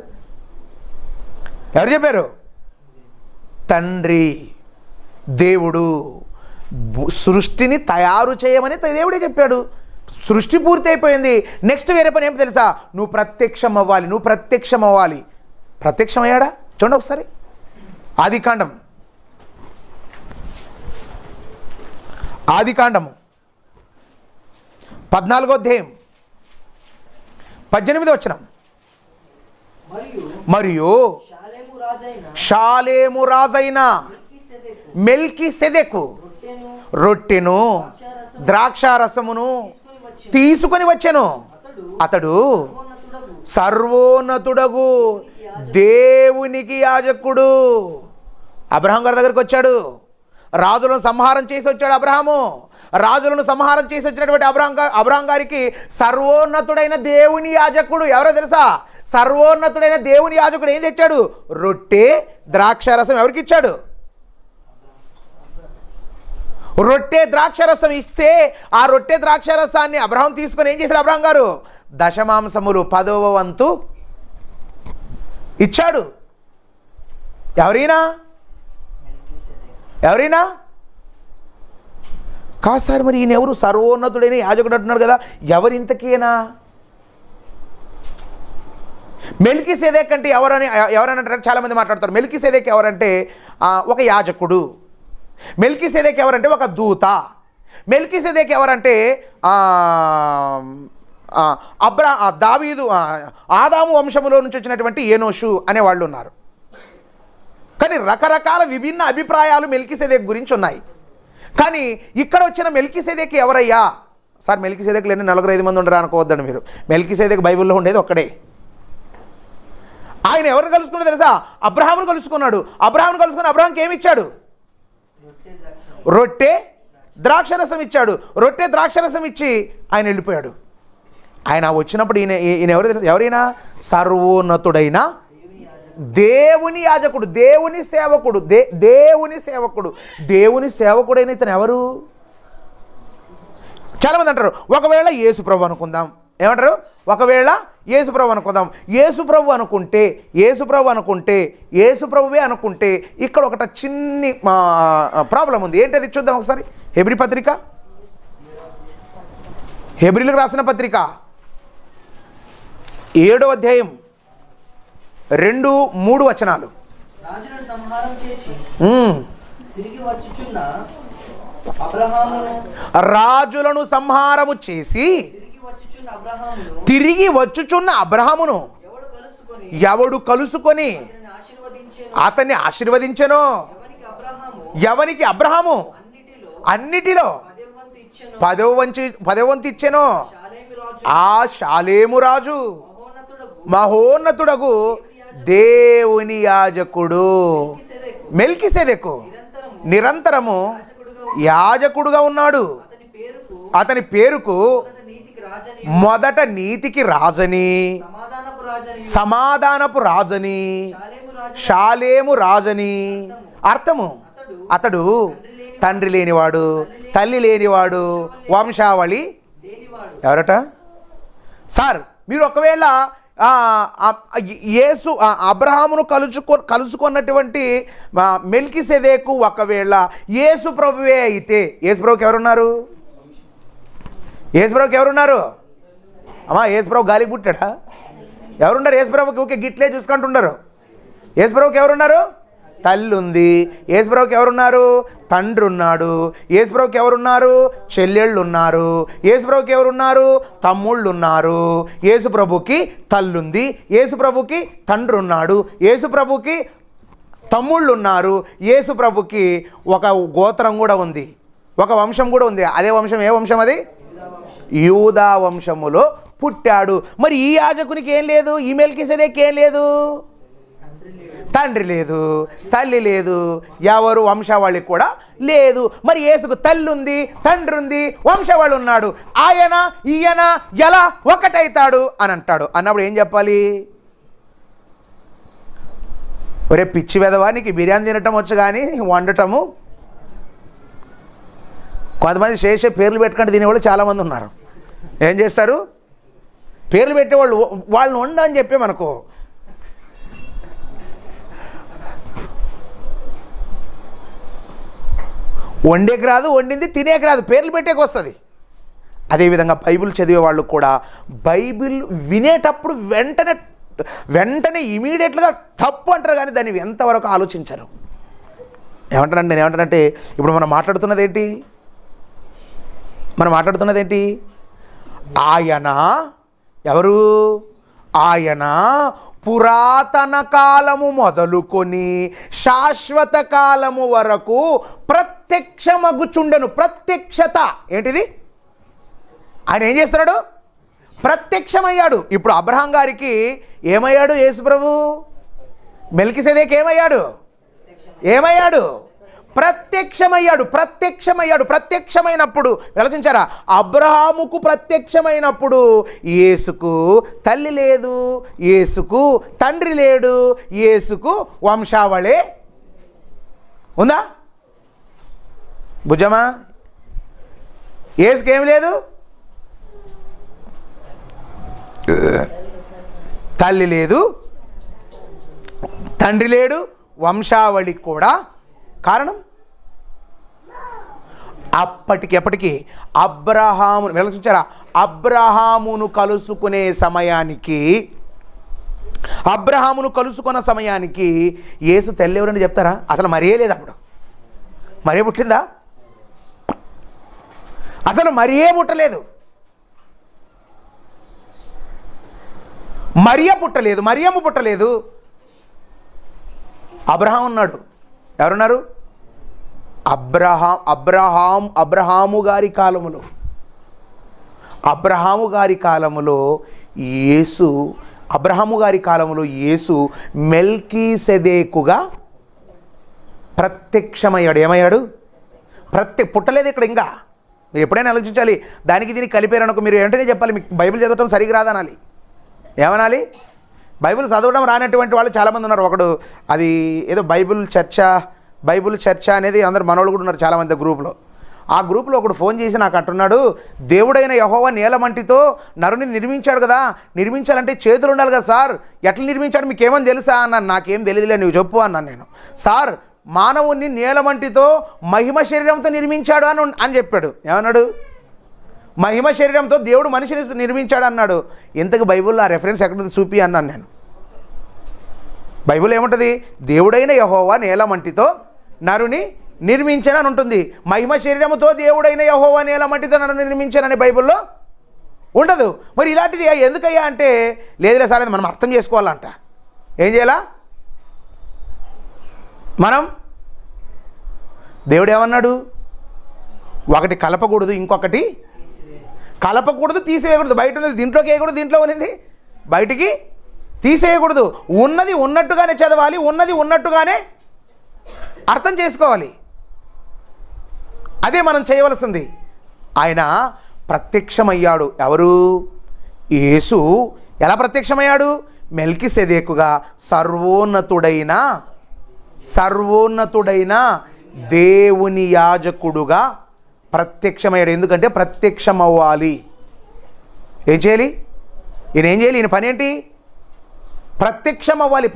తండ్రి. దేవుడు సృష్టిని తయారు చేయమని దేవుడే చెప్పాడు. సృష్టి పూర్తి అయిపోయింది. నెక్స్ట్ వేరే పని ఏమిటి తెలుసా? నువ్వు ప్రత్యక్షమవ్వాలి. ప్రత్యక్షమయ్యాడా? చూడండి ఒకసారి. ఆదికాండము 14వ అధ్యాయం 18వ వచనం. మరియు షాలేము రాజైన మెల్కీసెదెకు రొట్టెను ద్రాక్షారసమును తీసుకొని వచ్చెను. అతడు సర్వోన్నతుడగు దేవునికి యాజకుడు. అబ్రహాం గారి దగ్గరికి వచ్చాడు. రాజులను సంహారం చేసి వచ్చాడు అబ్రహాము. రాజులను సంహారం చేసి వచ్చినటువంటి అబ్రహాం గారికి సర్వోన్నతుడైన దేవుని యాజకుడు ఎవరో తెలుసా? సర్వోన్నతుడైన దేవుని యాజకుడు ఏం తెచ్చాడు? రొట్టె ద్రాక్షారసం. ఎవరికి ఇచ్చాడు? రొట్టె ద్రాక్షారసం ఇస్తే ఆ రొట్టె ద్రాక్షారసాన్ని అబ్రహాం తీసుకొని ఏం చేశాడు? అబ్రహాం గారు దశమాంశములు 10వ వంతు ఇచ్చాడు. ఎవరైనా కాదు సార్, మరి ఈయన ఎవరు? సర్వోన్నతుడైన యాజకుడు అంటున్నాడు కదా, ఎవరింతకీనా? మెల్కీసెదెక్ అంటే ఎవరని అంటారు? చాలామంది మాట్లాడతారు. మెల్కీసెదెక్ ఎవరంటే ఒక యాజకుడు. మెల్కీసెదెక్ ఎవరంటే ఒక దూత. మెల్కీసెదెక్ ఎవరంటే దావీదు ఆదాము వంశములో నుంచి వచ్చినటువంటి ఏనోషు అనే వాళ్ళు ఉన్నారు. కానీ రకరకాల విభిన్న అభిప్రాయాలు మెల్కీసెదెక్ గురించి ఉన్నాయి. కానీ ఇక్కడ వచ్చిన మెల్కీసెదెక్ ఎవరయ్యా? సార్ మెల్కీసెదెక్ లేని 4-5 మంది ఉండరు అనుకోవద్దండి మీరు. మెల్కీసెదెక్ బైబిల్లో ఉండేది ఒక్కడే. ఆయన ఎవరిని కలుసుకున్నాడు తెలుసా? అబ్రహామును కలుసుకున్నాడు. అబ్రహామును కలుసుకుని అబ్రహాంకి ఏమి ఇచ్చాడు? రొట్టె ద్రాక్షరసం ఇచ్చాడు. రొట్టె ద్రాక్షరసం ఇచ్చి ఆయన వెళ్ళిపోయాడు. ఆయన వచ్చినప్పుడు ఈయన ఎవరు తెలుసు? ఎవరైనా సర్వోన్నతుడైన దేవుని యాజకుడు, దేవుని సేవకుడు. దేవుని సేవకుడైన ఇతను ఎవరు? చాలామంది అంటారు ఒకవేళ యేసు ప్రభు అనుకుందాం. ఏమంటారు? ఒకవేళ యేసుప్రభు అనుకుందాం. యేసుప్రభు అనుకుంటే ఇక్కడ ఒకట చిన్ని ప్రాబ్లం ఉంది. ఏంటది చూద్దాం ఒకసారి. హెబ్రీలకు రాసిన పత్రిక 7వ అధ్యాయం 2-3 వచనాలు. రాజులను సంహారము చేసి తిరిగి వచ్చుచున్న అబ్రహామును ఎవడు కలుసుకొని అతన్ని ఆశీర్వదించెనో, ఎవనికి అబ్రహాము అన్నిటిలో 10వ వంతు ఇచ్చెనో, ఆ షాలేము రాజు మహోన్నతుడగు దేవుని యాజకుడు మెల్కీసెదెకు నిరంతరము యాజకుడుగా ఉన్నాడు. అతని పేరుకు మొదట నీతికి రాజని, సమాధానపు రాజని, షాలేము రాజని అర్థము. అతడు తండ్రి లేనివాడు, తల్లి లేనివాడు, వంశావళి ఎవరట సార్? మీరు ఒకవేళ యేసు అబ్రహామును కలుసుకున్నటువంటి మెల్కీసెదెకు ఒకవేళ యేసు ప్రభువే అయితే, యేసు ప్రభుకి ఎవరున్నారు? అమ్మా, యేసు ప్రభు గాలికి పుట్టాడా? ఎవరున్నారు యేసు ప్రభుకి? ఓకే, గిట్లే చూసుకుంటుండరు. యేసు ప్రభుకి ఎవరున్నారు? తల్లి ఉంది. యేసు ప్రభుకి ఎవరున్నారు? తండ్రి ఉన్నాడు. యేసు ప్రభుకి ఎవరున్నారు? చెల్లెళ్ళు ఉన్నారు. యేసు ప్రభుకి ఎవరున్నారు? తమ్ముళ్ళు ఉన్నారు. యేసు ప్రభుకి తల్లి ఉంది. యేసు ప్రభుకి తండ్రి ఉన్నాడు. యేసు ప్రభుకి తమ్ముళ్ళు ఉన్నారు. యేసు ప్రభుకి ఒక గోత్రం కూడా ఉంది, ఒక వంశం కూడా ఉంది. అదే వంశం ఏ వంశం? అది యూదా వంశములో పుట్టాడు. మరి ఈ యాజకునికి ఏం లేదు? ఈ మెల్కీసెదెకు ఏం లేదు? తండ్రి లేదు, తల్లి లేదు, ఎవరు వంశావళి కూడా లేదు. మరి యేసుకు తల్లి ఉంది, తండ్రి ఉంది, వంశావళి ఉన్నాడు. ఈయన ఎలా ఒకటైతాడు అని అంటాడు. అన్నప్పుడు ఏం చెప్పాలి? ఒరే పిచ్చి వెధవా, నీకు బిర్యానీ తినటం వచ్చు కానీ వండటము. కొంతమంది చేసే పేర్లు పెట్టుకుంటే తినేవాళ్ళు చాలామంది ఉన్నారు. ఏం చేస్తారు? పేర్లు పెట్టేవాళ్ళు వాళ్ళని వండని చెప్పి మనకు వండేకి రాదు, వండింది తినేకి రాదు, పేర్లు పెట్టేకి వస్తుంది. అదేవిధంగా బైబిల్ చదివే వాళ్ళు కూడా బైబిల్ వినేటప్పుడు వెంటనే ఇమీడియట్గా తప్పు అంటారు కానీ దాన్ని ఎంతవరకు ఆలోచించరు. నేను ఏమంటానంటే ఇప్పుడు మనం మాట్లాడుతున్నది ఏంటి? ఆయన ఎవరు? ఆయన పురాతన కాలము మొదలుకొని శాశ్వత కాలము వరకు ప్రత్యక్షమగుచుండెను. ప్రత్యక్షత ఏంటిది? ఆయన ఏం చేస్తున్నాడు? ప్రత్యక్షమయ్యాడు. ఇప్పుడు అబ్రహాం గారికి ఏమయ్యాడు యేసు ప్రభు? మెల్కీసెదెకు ఏమయ్యాడు? ప్రత్యక్షమైనప్పుడు ఆలోచించారా? అబ్రహాముకు ప్రత్యక్షమైనప్పుడు యేసుకు తల్లి లేదు, యేసుకు తండ్రి లేడు, యేసుకు వంశావళే ఉందా? భుజమా? యేసుకు ఏమి లేదు, తల్లి లేదు, తండ్రి లేడు, వంశావళి కూడా. కారణం అప్పటికెప్పటికీ అబ్రహామును కలుసుకున్న సమయానికి యేసు తల్లి ఎవరని చెప్తారా? అసలు మరియే లేదు. అప్పుడు మరియ పుట్టిందా? అసలు మరియే పుట్టలేదు. మరియమ్మ పుట్టలేదు. అబ్రహాం ఉన్నాడు. ఎవరున్నారు? అబ్రహాము గారి కాలములో యేసు మెల్కీసెదెకుగా ప్రత్యక్షమయ్యాడు. ఏమయ్యాడు? పుట్టలేదు ఇక్కడ. ఇంకా మీరు ఎప్పుడైనా ఆలోచించాలి. దానికి దీనికి కలిపారనుకో మీరు వెంటనే చెప్పాలి మీకు బైబిల్ చదవటం సరిగ్గా రాదనాలి. ఏమనాలి? బైబిల్ చదవడం రానటువంటి వాళ్ళు చాలామంది ఉన్నారు. ఒకడు అది ఏదో బైబిల్ చర్చ అనేది అందరు మనోళ్ళు కూడా ఉన్నారు చాలామంది గ్రూప్లో. ఆ గ్రూప్లో ఒకడు ఫోన్ చేసి నాకు అంటున్నాడు, దేవుడైన యెహోవా నీలమంటితో నరుని నిర్మించాడు కదా, నిర్మించాలంటే చేతులు ఉండాలి కదా సార్, ఎట్లా నిర్మించాడు మీకేమని తెలుసా అన్నాను. నాకేం తెలియదులే, నువ్వు చెప్పు అన్నాను నేను. సార్ మానవుణ్ణి నీలమంటితో మహిమ శరీరంతో నిర్మించాడు అని చెప్పాడు. ఏమన్నాడు? మహిమ శరీరంతో దేవుడు మనిషిని నిర్మించాడు అన్నాడు. ఇంతకు బైబిల్లో ఆ రెఫరెన్స్ ఎక్కడ చూపి అన్నాను నేను. బైబిల్ ఏముంటుంది? దేవుడైన యెహోవా నీలమంటితో నరుని నిర్మించానని ఉంటుంది. మహిమ శరీరముతో దేవుడైన యెహోవా నీలమంటితో నరుని నిర్మించానని బైబిల్లో ఉండదు. మరి ఇలాంటిది ఎందుకయ్యా అంటే, లేదులే సార్ మనం అర్థం చేసుకోవాలంట. ఏం చేయాలా మనం? దేవుడు ఏమన్నాడు? ఒకటి కలపకూడదు, ఇంకొకటి కలపకూడదు, తీసేయకూడదు. బయట ఉన్నది దీంట్లోకి వేయకూడదు, దీంట్లో ఉన్నది బయటికి తీసేయకూడదు. ఉన్నది ఉన్నట్టుగానే చదవాలి, ఉన్నది ఉన్నట్టుగానే అర్థం చేసుకోవాలి. అదే మనం చేయవలసింది. ఆయన ప్రత్యక్షమయ్యాడు. ఎవరు? యేసు. ఎలా ప్రత్యక్షమయ్యాడు? మెల్కీసెదెకుగా సర్వోన్నతుడైన దేవుని యాజకుడుగా ప్రత్యక్షమయ్యాడు. ఎందుకంటే ప్రత్యక్షమవ్వాలి. ఏం చేయాలి ఈయన? ఏం చేయాలి ఈయన? పని ఏంటి? ప్రత్యక్షమవ్వాలి.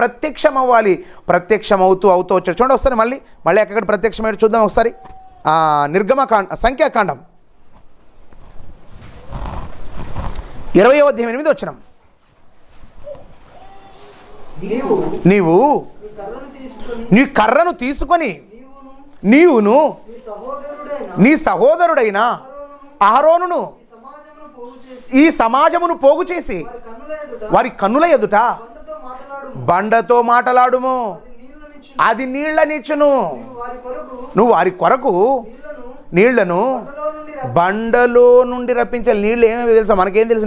ప్రత్యక్షమవుతూ వచ్చాడు. చూడండి ఒకసారి మళ్ళీ ఎక్కడ ప్రత్యక్షమయ్యాడు చూద్దాం ఒకసారి. సంఖ్యాకాండం 20:8 నీవు నీ కర్రను తీసుకొని నీవును నీ సహోదరుడైన అహరోనును ఈ సమాజమును పోగు చేసి వారి కన్నుల ఎదుట బండతో మాటలాడుము, అది నీళ్ళనిచ్చును. నువ్వు వారి కొరకు నీళ్లను బండలో నుండి రప్పించాలి. నీళ్ళు ఏమేమి తెలుసా? మనకేం తెలుసు?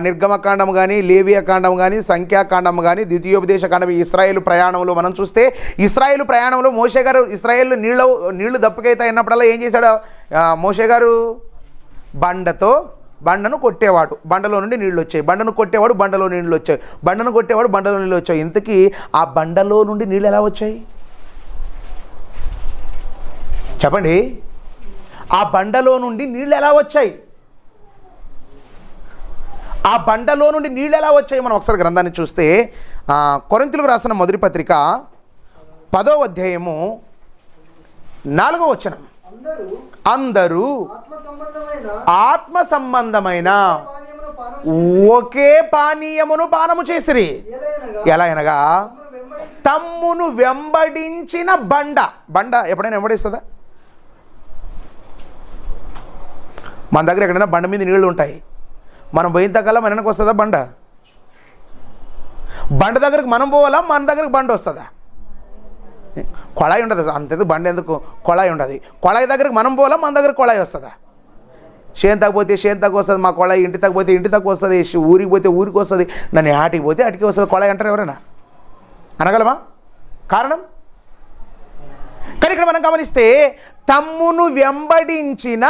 నిర్గమకాండము కానీ, లేవియకాండం కానీ, సంఖ్యాకాండము కానీ, ద్వితీయోపదేశకాండం. ఇశ్రాయేలు ప్రయాణంలో మనం చూస్తే, ఇశ్రాయేలు ప్రయాణంలో మోషే గారు ఇశ్రాయేలు నీళ్లు దప్పుకైతే అయినప్పుడల్లా ఏం చేశాడు మోషే గారు? బండను కొట్టేవాడు, బండలో నుండి నీళ్ళు వచ్చాయి. బండను కొట్టేవాడు, బండలో నీళ్ళు వచ్చాయి. బండను కొట్టేవాడు, బండలో నీళ్ళు వచ్చాయి. ఇంతకీ ఆ బండలో నుండి నీళ్ళు ఎలా వచ్చాయి చెప్పండి? ఆ బండలో నుండి నీళ్ళు ఎలా వచ్చాయి? మనం ఒకసారి గ్రంథాన్ని చూస్తే, కొరింథీయులకు రాసిన మొదటి పత్రిక 10వ అధ్యాయము 4వ వచనం. అందరూ ఆత్మ సంబంధమైన ఒకే పానీయమును పానము చేసిరి. ఎలా అనగా తమ్మును వెంబడించిన బండ ఎప్పుడైనా వెంబడిస్తుందా? మన దగ్గర ఎక్కడైనా బండ మీద నీళ్ళు ఉంటాయి, మనం పోయిన తగ్గల మన వెనక్కి వస్తుందా బండ? బండ దగ్గరికి మనం పోవాలా, మన దగ్గరికి బండ వస్తుందా? కొళాయి ఉండదు. అంతేందుకు బండి ఎందుకు? కొళాయి ఉండదు. కొళాయి దగ్గరికి మనం పోవాలా, మన దగ్గర కొళాయి వస్తుందా? చేను తగ్గిపోతే చేను తక్కువ వస్తుంది మా కొళాయి, ఇంటి తగ్గిపోతే ఇంటి తక్కువ వస్తుంది, ఊరికి పోతే ఊరికి వస్తుంది, నన్ను ఆటికి పోతే అటుకి వస్తుంది. కొళాయి అంటారు ఎవరైనా? అనగలమా? కారణం? కానీ ఇక్కడ మనం గమనిస్తే తమ్మును వెంబడించిన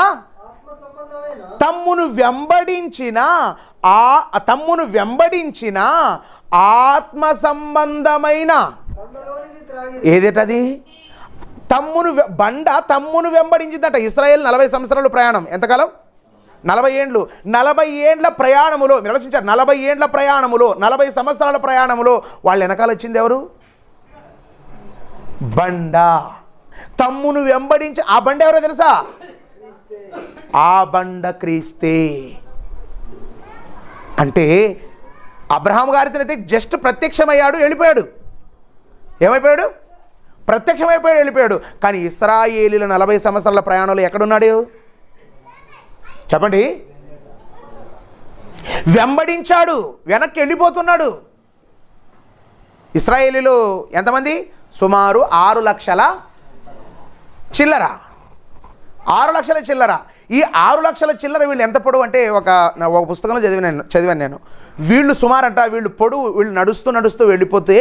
ఆత్మ సంబంధమైన ఏదేటది? తమ్మును వెంబడించిందట. ఇశ్రాయేల్ 40 సంవత్సరాల ప్రయాణం. ఎంతకాలం? 40 ఏండ్లు. 40 ఏండ్ల ప్రయాణములో నిర్వచించారు. 40 ఏండ్ల ప్రయాణములో, 40 సంవత్సరాల ప్రయాణములో వాళ్ళ వెనకాల వచ్చింది ఎవరు? బండ. తమ్మును వెంబడించి ఆ బండ ఎవరో తెలుసా? ఆ బండ క్రీస్తే. అంటే అబ్రహాం గారితో జస్ట్ ప్రత్యక్షమయ్యాడు, వెళ్ళిపోయాడు. ఏమైపోయాడు? ప్రత్యక్షమైపోయాడు, వెళ్ళిపోయాడు. కానీ ఇశ్రాయేలీల 40 సంవత్సరాల ప్రయాణంలో ఎక్కడున్నాడు చెప్పండి? వెంబడించాడు, వెనక్కి వెళ్ళిపోతున్నాడు. ఇశ్రాయేలీలు ఎంతమంది? సుమారు 6 లక్షల చిల్లర. 6 లక్షల చిల్లర. ఈ 6 లక్షల చిల్లర వీళ్ళు ఎంత పొడవు అంటే, ఒక పుస్తకంలో చదివాను నేను. వీళ్ళు సుమారంట, వీళ్ళు నడుస్తూ వెళ్ళిపోతే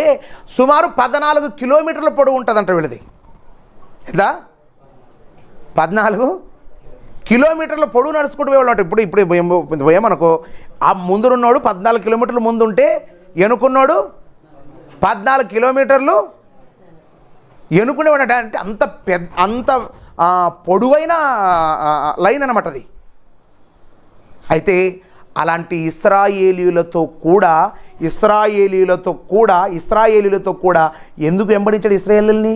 సుమారు 14 కిలోమీటర్ల పొడవు ఉంటుందంట వీళ్ళది. ఎంత? 14 కిలోమీటర్ల పొడవు నడుచుకుంటూ వెళ్ళాలంట. ఇప్పుడు ఏమనుకో, ఆ ముందున్నోడు 14 కిలోమీటర్ల ముందు ఉంటే ఎనుకున్నాడు 14 కిలోమీటర్లు ఎనుకునేవాడట. అంటే అంత పొడవైన లైన్ అన్నమాట అది. అయితే అలాంటి ఇశ్రాయేలీయులతో కూడా ఎందుకు వెంబడించాడు ఇశ్రాయేలుని?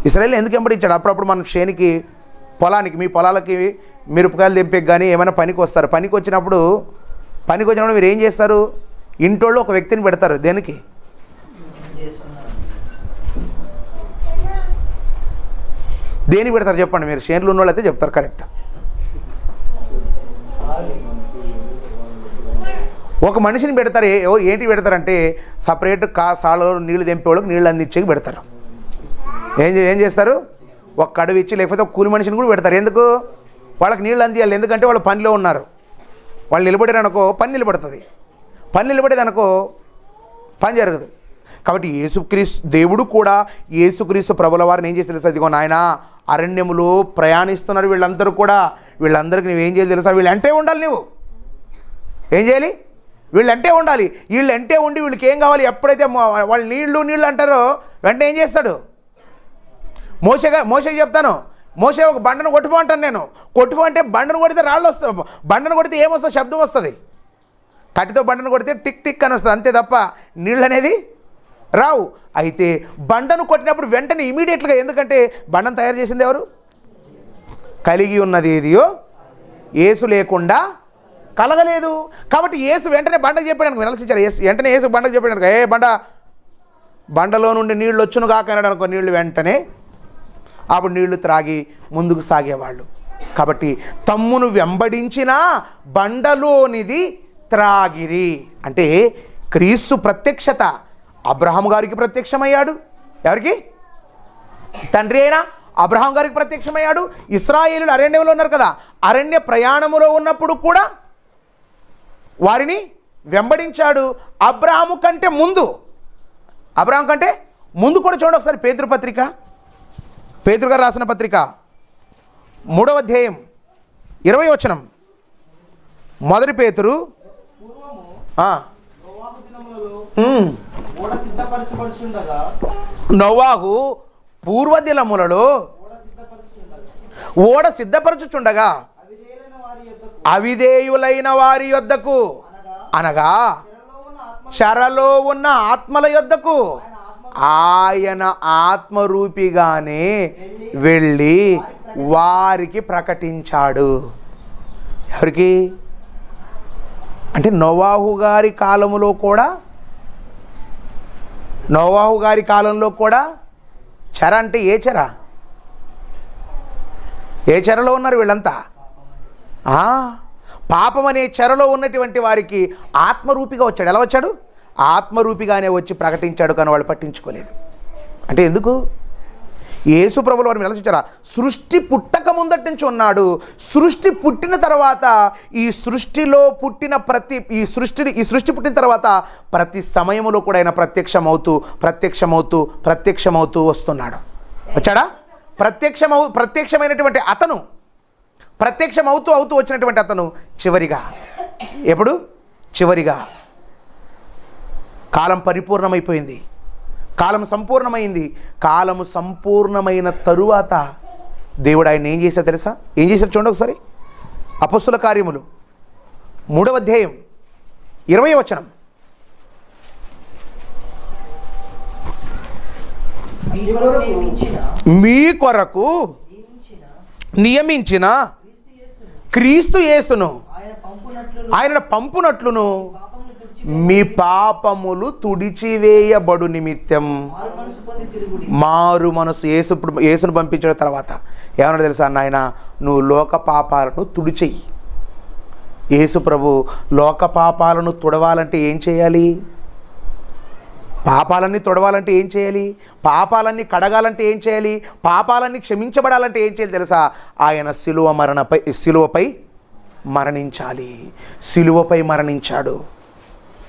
ఇశ్రాయేలు ఎందుకు వెంబడించాడు? అప్పుడప్పుడు మన చేనికి పొలానికి, మీ పొలాలకి మిరపకాయలు తెంపే కానీ ఏమైనా పనికి వస్తారు. పనికి వచ్చినప్పుడు మీరు ఏం చేస్తారు? ఇంటోళ్ళు ఒక వ్యక్తిని పెడతారు. దేనికి? దేనికి పెడతారు చెప్పండి మీరు? చేనులు ఉన్నోళ్ళు అయితే చెప్తారు కరెక్ట్. ఒక మనిషిని పెడతారు. ఏంటి పెడతారంటే సపరేట్ సాలలో నీళ్ళు తెంపేవాళ్ళకి నీళ్ళు అందించేకి పెడతారు. ఏం చేస్తారు? ఒక కడువు ఇచ్చి, లేకపోతే ఒక కూలి మనిషిని కూడా పెడతారు. ఎందుకు? వాళ్ళకి నీళ్ళు అందియాలి. ఎందుకంటే వాళ్ళు పనిలో ఉన్నారు. వాళ్ళు నిలబడారనుకో పని నిలబడుతుంది, పని నిలబడేదనుకో పని జరగదు. కాబట్టి దేవుడు కూడా యేసుక్రీస్తు ప్రభుల వారిని ఏం చేసి తెలుసా? ఇదిగో నాయన, అరణ్యములో ప్రయాణిస్తున్నారు వీళ్ళందరూ కూడా. వీళ్ళందరికీ నువ్వేం చేయాలి తెలుసా? వీళ్ళంటే ఉండాలి. నువ్వు ఏం చేయాలి? వీళ్ళంటే ఉండాలి. వీళ్ళంటే ఉండి వీళ్ళకి ఏం కావాలి? ఎప్పుడైతే వాళ్ళు నీళ్ళు అంటారో వెంటనే ఏం చేస్తాడు? మోషేకి చెప్తాను, మోషే ఒక బండను కొట్టుపో అంటాను నేను. కొట్టుపో అంటే బండను కొడితే రాళ్ళు వస్తాయి. బండను కొడితే ఏమొస్తుంది? శబ్దం వస్తుంది. కట్టితో బండను కొడితే టిక్ టిక్ అని వస్తుంది, అంతే తప్ప నీళ్ళు అనేది రావు. అయితే బండను కొట్టినప్పుడు వెంటనే ఇమీడియట్గా, ఎందుకంటే బండను తయారు చేసింది ఎవరు? కలిగి ఉన్నది ఏదియో యేసు లేకుండా కలగలేదు. కాబట్టి యేసు వెంటనే బండకు చెప్పాడు. వినల్సించారు. వెంటనే యేసు బండకు చెప్పాడు, ఏ బండలో నుండి నీళ్ళు వచ్చును కాకన్నాడు అనుకో, నీళ్లు వెంటనే అప్పుడు నీళ్లు త్రాగి ముందుకు సాగేవాళ్ళు. కాబట్టి తమ్మును వెంబడించిన బండలోనిది త్రాగిరి అంటే క్రీస్తు ప్రత్యక్షత అబ్రహాము గారికి ప్రత్యక్షమయ్యాడు. ఎవరికి? తండ్రి అయినా అబ్రహాం గారికి ప్రత్యక్షమయ్యాడు. ఇశ్రాయేలులు అరణ్యంలో ఉన్నారు కదా, అరణ్య ప్రయాణములో ఉన్నప్పుడు కూడా వారిని వెంబడించాడు. అబ్రహాము కంటే ముందు కూడా చూడండి ఒకసారి. పేతురు గారు రాసిన పత్రిక 3వ అధ్యాయం 20వ వచనం. మొదటి పేతురు నోవాహు పూర్వదినములలో ఓడ సిద్ధపరచుచుండగా అవిధేయులైన వారి యొద్దకు, అనగా చెరలో ఉన్న ఆత్మల యొద్దకు ఆయన ఆత్మరూపిగానే వెళ్ళి వారికి ప్రకటించాడు. ఎవరికి? అంటే నోవాహు గారి కాలంలో కూడా చెర అంటే ఏ చెర? ఏ చెరలో ఉన్నారు వీళ్ళంతా? పాపం అనే చెరలో ఉన్నటువంటి వారికి ఆత్మరూపిగా వచ్చాడు. ఎలా వచ్చాడు? ఆత్మరూపిగానే వచ్చి ప్రకటించాడు. కానీ వాళ్ళు పట్టించుకోలేదు. అంటే ఎందుకు? యేసు ప్రభువుల వారిని ఆలోచించారా? సృష్టి పుట్టక ముందటి నుంచి ఉన్నాడు. సృష్టి పుట్టిన తర్వాత ఈ సృష్టి పుట్టిన తర్వాత ప్రతి సమయంలో కూడా ఆయన ప్రత్యక్షమవుతూ వస్తున్నాడు. వచ్చాడా? ప్రత్యక్షమైనటువంటి అతను, ప్రత్యక్షమవుతూ వచ్చినటువంటి అతను చివరిగా కాలం పరిపూర్ణమైపోయింది, కాలం సంపూర్ణమైంది. కాలము సంపూర్ణమైన తరువాత దేవుడు ఆయన ఏం చేశాడు తెలుసా? ఏం చేశాడు చూడండి ఒకసారి. అపొస్తలుల కార్యములు 3వ అధ్యాయం 20వ వచనం. మీ కొరకు నియమించిన క్రీస్తు యేసును ఆయన పంపునట్లును మీ పాపములు తుడిచివేయబడు నిమిత్తం మారు మనసు యేసును పంపించిన తర్వాత ఏమన్నా తెలుసా? నాయన నువ్వు లోక పాపాలను తుడిచెయ్యి. యేసు ప్రభు లోక పాపాలను తుడవాలంటే ఏం చేయాలి? పాపాలన్నీ తొడవాలంటే ఏం చేయాలి? పాపాలన్నీ కడగాలంటే ఏం చేయాలి? పాపాలన్నీ క్షమించబడాలంటే ఏం చేయాలి తెలుసా? ఆయన సిలువపై మరణించాలి. సిలువపై మరణించాడు.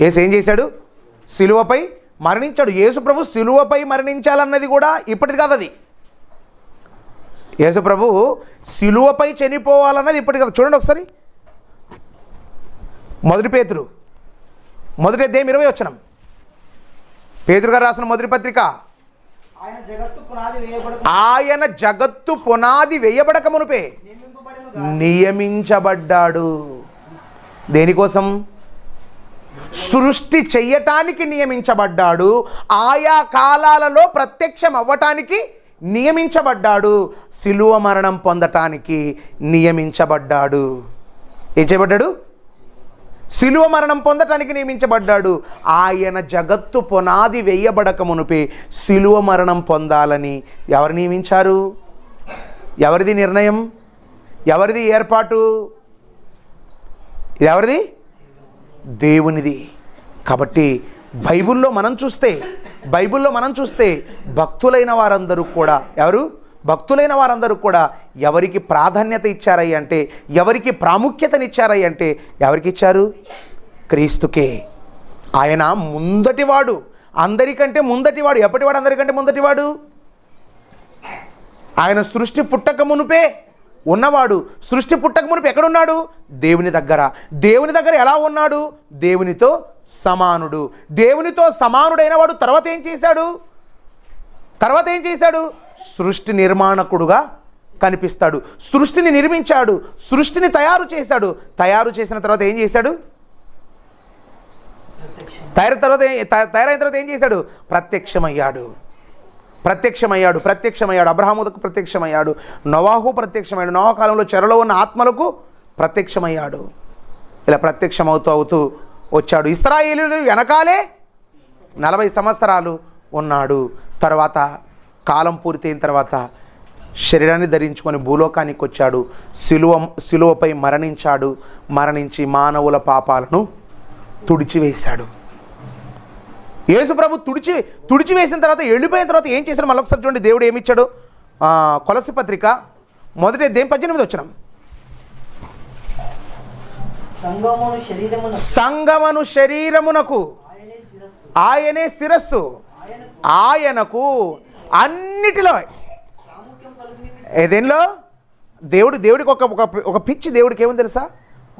యేసు ఏం చేశాడు? సిలువపై మరణించాడు. యేసు ప్రభు సిలువపై మరణించాలన్నది కూడా ఇప్పటిది కాదు. అది యేసు ప్రభు సిలువపై చనిపోవాలన్నది ఇప్పటిది కాదు. చూడండి ఒకసారి. మొదటి పేతురు 1వ అధ్యాయం 20వ వచనం. పేతురు గారు రాసిన మొదటి పత్రిక ఆయన జగత్తు పునాది వేయబడక మునుపే నియమించబడ్డాడు. దేనికోసం? సృష్టి చెయ్యటానికి నియమించబడ్డాడు. ఆయా కాలాలలో ప్రత్యక్షం అవ్వటానికి నియమించబడ్డాడు. శిలువ మరణం పొందటానికి నియమించబడ్డాడు. ఏం చేయబడ్డాడు? శిలువ మరణం పొందటానికి నియమించబడ్డాడు. ఆయన జగత్తు పునాది వేయబడక మునుపే శిలువ మరణం పొందాలని ఎవరు నియమించారు? ఎవరిది నిర్ణయం? ఎవరిది ఏర్పాటు? ఎవరిది? దేవునిది. కాబట్టి బైబిల్లో మనం చూస్తే భక్తులైన వారందరూ కూడా భక్తులైన వారందరూ కూడా ఎవరికి ప్రాధాన్యత ఇచ్చారయ్య అంటే, ఎవరికి ప్రాముఖ్యతనిచ్చారయ్య అంటే ఎవరికి ఇచ్చారు? క్రీస్తుకే. ఆయన ముందటివాడు, అందరికంటే ముందటివాడు. ఎప్పటివాడు? అందరికంటే ముందటివాడు. ఆయన సృష్టి పుట్టక మునుపే ఉన్నవాడు. సృష్టి పుట్టక మునుపు ఎక్కడున్నాడు? దేవుని దగ్గర. దేవుని దగ్గర ఎలా ఉన్నాడు? దేవునితో సమానుడు. దేవునితో సమానుడైన వాడు తర్వాత ఏం చేశాడు? సృష్టి నిర్మాణకుడుగా కనిపిస్తాడు. సృష్టిని నిర్మించాడు, సృష్టిని తయారు చేశాడు. తయారు చేసిన తర్వాత ఏం చేశాడు? తయారైన తర్వాత ఏం చేశాడు? ప్రత్యక్షమయ్యాడు. అబ్రహాముకు ప్రత్యక్షమయ్యాడు. నోవాహు ప్రత్యక్షమయ్యాడు. నోవా కాలంలో చెరలో ఉన్న ఆత్మలకు ప్రత్యక్షమయ్యాడు. ఇలా ప్రత్యక్షమవుతూ వచ్చాడు. ఇశ్రాయేలీయులు వెనకాలే 40 సంవత్సరాలు ఉన్నాడు. తర్వాత కాలం పూర్తయిన తర్వాత శరీరాన్ని ధరించుకొని భూలోకానికి వచ్చాడు. శిలువపై మరణించి మానవుల పాపాలను తుడిచివేశాడు. యేసు ప్రభు తుడిచివేసిన తర్వాత వెళ్ళిపోయిన తర్వాత ఏం చేశాడు? మళ్ళొకసారి చూడండి దేవుడు ఏమిచ్చాడు. కొలస్సీ పత్రిక 18 వచనం. సంగమను శరీరమునకు ఆయనే శిరస్సు, ఆయనకు అన్నిటిలో ఏదేంలో దేవుడికి ఒక పిచ్చి దేవుడికి ఏమని తెలుసా?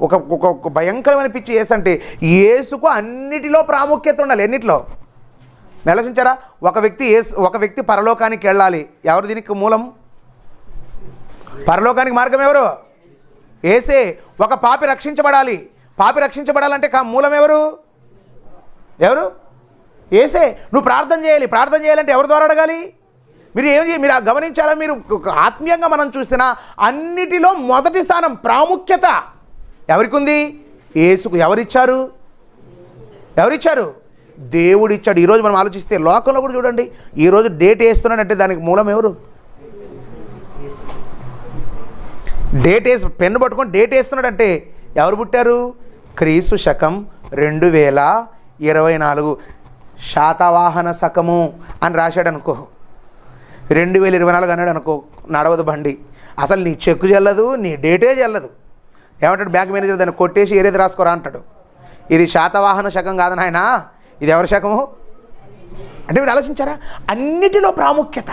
ఒక భయంకరమైన పిచ్చి ఏసంటే యేసుకు అన్నిటిలో ప్రాముఖ్యత ఉండాలి. ఎన్నిటిలో? ఆలోచించారా? ఒక వ్యక్తి పరలోకానికి వెళ్ళాలి. ఎవరు దీనికి మూలం? పరలోకానికి మార్గం ఎవరు? యేసే. ఒక పాపి రక్షించబడాలంటే మూలం ఎవరు? యేసే. నువ్వు ప్రార్థన చేయాలంటే ఎవరి ద్వారా అడగాలి? మీరు గమనించారా? మీరు ఆత్మీయంగా మనం చూసినా అన్నిటిలో మొదటి స్థానం, ప్రాముఖ్యత ఎవరికి ఉంది? యేసుకు. ఎవరిచ్చారు? దేవుడిచ్చాడు. ఈరోజు మనం ఆలోచిస్తే లోకంలో కూడా చూడండి, ఈరోజు డేట్ వేస్తున్నాడంటే దానికి మూలం ఎవరు? పెన్ను పట్టుకొని డేట్ వేస్తున్నాడంటే ఎవరు పుట్టారు? క్రీస్తు శకం 2024 శాతవాహన శకము అని రాశాడు అనుకో, 2024 అన్నాడు అనుకో, నడవదు బండి. అసలు నీ చెక్కు చెల్లదు, నీ డేటే చెల్లదు. ఏమంటాడు బ్యాంక్ మేనేజర్? దాన్ని కొట్టేసి ఏరేది రాసుకోరా అంటాడు. ఇది శాతవాహన శకం కాదు నాయనా, ఇది ఎవరి శకము అంటే మీరు ఆలోచించారా? అన్నిటిలో ప్రాముఖ్యత.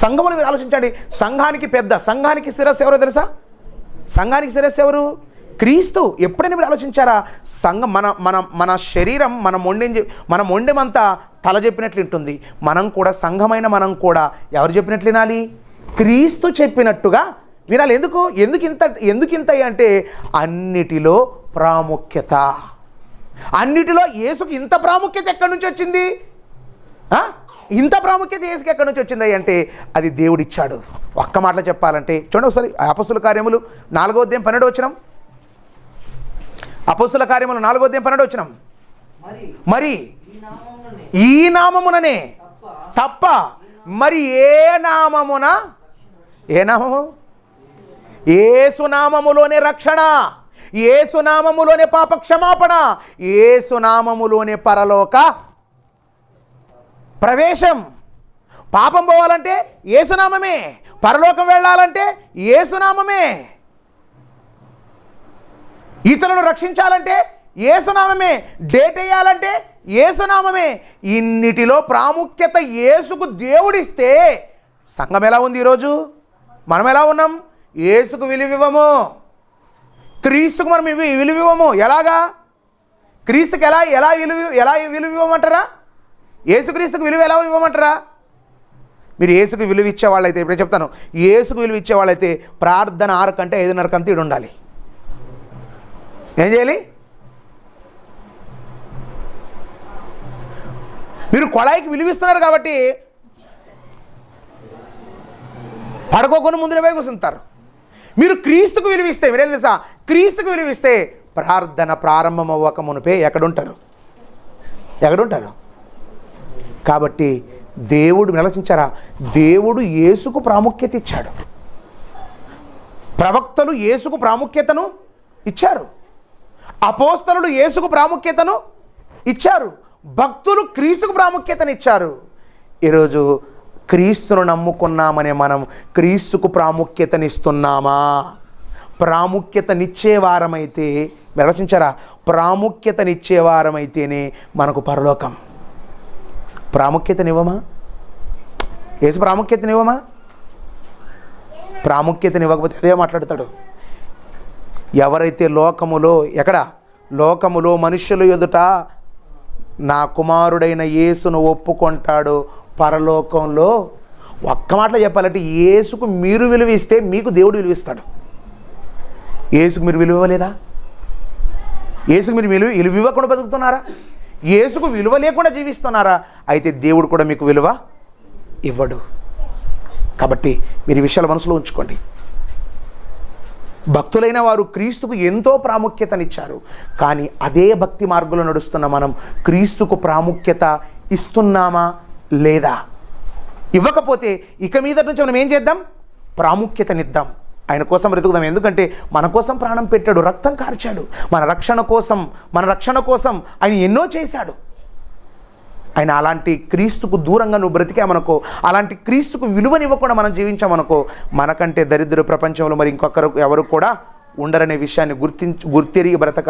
సంఘమును మీరు ఆలోచించండి. సంఘానికి శిరస్సు ఎవరో తెలుసా? సంఘానికి శిరస్సు ఎవరు? క్రీస్తు. ఎప్పుడైనా మీరు ఆలోచించారా? మన శరీరం మన మొండెమంతా తల చెప్పినట్లు ఉంటుంది. సంఘమైన మనం కూడా ఎవరు చెప్పినట్లు వినాలి? క్రీస్తు చెప్పినట్టుగా వినాలి. ఎందుకు ఇంత అంటే అన్నిటిలో ప్రాముఖ్యత. అన్నిటిలో యేసుకు ఇంత ప్రాముఖ్యత ఎక్కడి నుంచి వచ్చింది? ఇంత ప్రాముఖ్యత యేసుకి ఎక్కడి నుంచి వచ్చింది అంటే అది దేవుడిచ్చాడు. ఒక్క మాటలో చెప్పాలంటే చూడండి ఒకసారి అపొస్తలుల కార్యములు 4వ అధ్యాయం 12వ వచనం. అపొస్తలుల కార్యములు 4వ అధ్యాయం 12వ వచనం. మరి ఈ నామముననే తప్ప మరి ఏ నామము? యేసునామములోనే రక్షణ, యేసునామములోనే పాప క్షమాపణ, యేసునామములోనే పరలోక ప్రవేశం. పాపం పోవాలంటే యేసునామమే, పరలోకం వెళ్ళాలంటే యేసునామమే, ఇతరులను రక్షించాలంటే యేసునామమే, డేట్ వేయాలంటే యేసునామమే. ఇన్నిటిలో ప్రాముఖ్యత యేసుకు దేవుడిస్తే సంఘం ఎలా ఉంది ఈరోజు? మనం ఎలా ఉన్నాం? యేసుకు విలువివ్వము, క్రీస్తుకు మనం విలువివ్వము. ఎలాగా? క్రీస్తుకి ఎలా విలువివ్వమంటారా? యేసుక్రీస్తుకు విలువ ఎలా ఇవ్వమంటారా? మీరు యేసుకు విలువ ఇచ్చే వాళ్ళైతే, ఇప్పుడే చెప్తాను, యేసుకు విలువ ఇచ్చే వాళ్ళైతే ప్రార్థన 6 కంటే 5:30 కంటే ఈడు ఉండాలి. ఏం చేయాలి? మీరు కొళాయికి విలువిస్తున్నారు కాబట్టి పడుకోకుండా ముందునే పోయి కూర్చుంటారు. మీరు క్రీస్తుకు విలువిస్తే, మీరేం తెలుసా, క్రీస్తుకు విలువిస్తే ప్రార్థన ప్రారంభం అవ్వక మునిపే ఎక్కడుంటారు? కాబట్టి దేవుడు ఆలోచించారా, దేవుడు యేసుకు ప్రాముఖ్యత ఇచ్చాడు. ప్రవక్తలు యేసుకు ప్రాముఖ్యతను ఇచ్చారు, అపోస్తలుడు యేసుకు ప్రాముఖ్యతను ఇచ్చారు, భక్తులు క్రీస్తుకు ప్రాముఖ్యతను ఇచ్చారు. ఈరోజు క్రీస్తును నమ్ముకున్నామనే మనం క్రీస్తుకు ప్రాముఖ్యతనిస్తున్నామా? ప్రాముఖ్యతనిచ్చేవారమైతే, ఆలోచించారా, ప్రాముఖ్యతనిచ్చేవారమైతేనే మనకు పరలోకం. ప్రాముఖ్యతనివ్వమా? యేసు ప్రాముఖ్యతనివ్వమా? ప్రాముఖ్యతనివ్వకపోతే అదే మాట్లాడతాడు. ఎవరైతే లోకములో మనుష్యుల ఎదుట నా కుమారుడైన యేసును ఒప్పుకుంటాడో పరలోకంలో, ఒక్క మాటలో చెప్పాలంటే, యేసుకు మీరు విలువ ఇస్తే మీకు దేవుడు విలువిస్తాడు. యేసుకు మీరు విలువ ఇవ్వలేదా? యేసుకు మీరు విలువ ఇవ్వకుండా బతుకుతున్నారా? యేసుకు విలువ లేకుండా జీవిస్తున్నారా? అయితే దేవుడు కూడా మీకు విలువ ఇవ్వడు. కాబట్టి మీరు ఈ విషయాలు మనసులో ఉంచుకోండి. భక్తులైన వారు క్రీస్తుకు ఎంతో ప్రాముఖ్యతనిచ్చారు. కానీ అదే భక్తి మార్గంలో నడుస్తున్న మనం క్రీస్తుకు ప్రాముఖ్యత ఇస్తున్నామా లేదా? ఇవ్వకపోతే ఇక మీద నుంచి మనం ఏం చేద్దాం? ప్రాముఖ్యతనిద్దాం. ఆయన కోసం బ్రతుకుదాం. ఎందుకంటే మన కోసం ప్రాణం పెట్టాడు, రక్తం కార్చాడు, మన రక్షణ కోసం ఆయన ఎన్నో చేశాడు. ఆయన అలాంటి క్రీస్తుకు దూరంగా నువ్వు బ్రతికామనుకో, అలాంటి క్రీస్తుకు విలువనివ్వకుండా మనం జీవించామనుకో, మనకంటే దరిద్ర ప్రపంచంలో మరి ఇంకొకరు ఎవరు కూడా ఉండరనే విషయాన్ని గుర్తిరిగి బ్రతక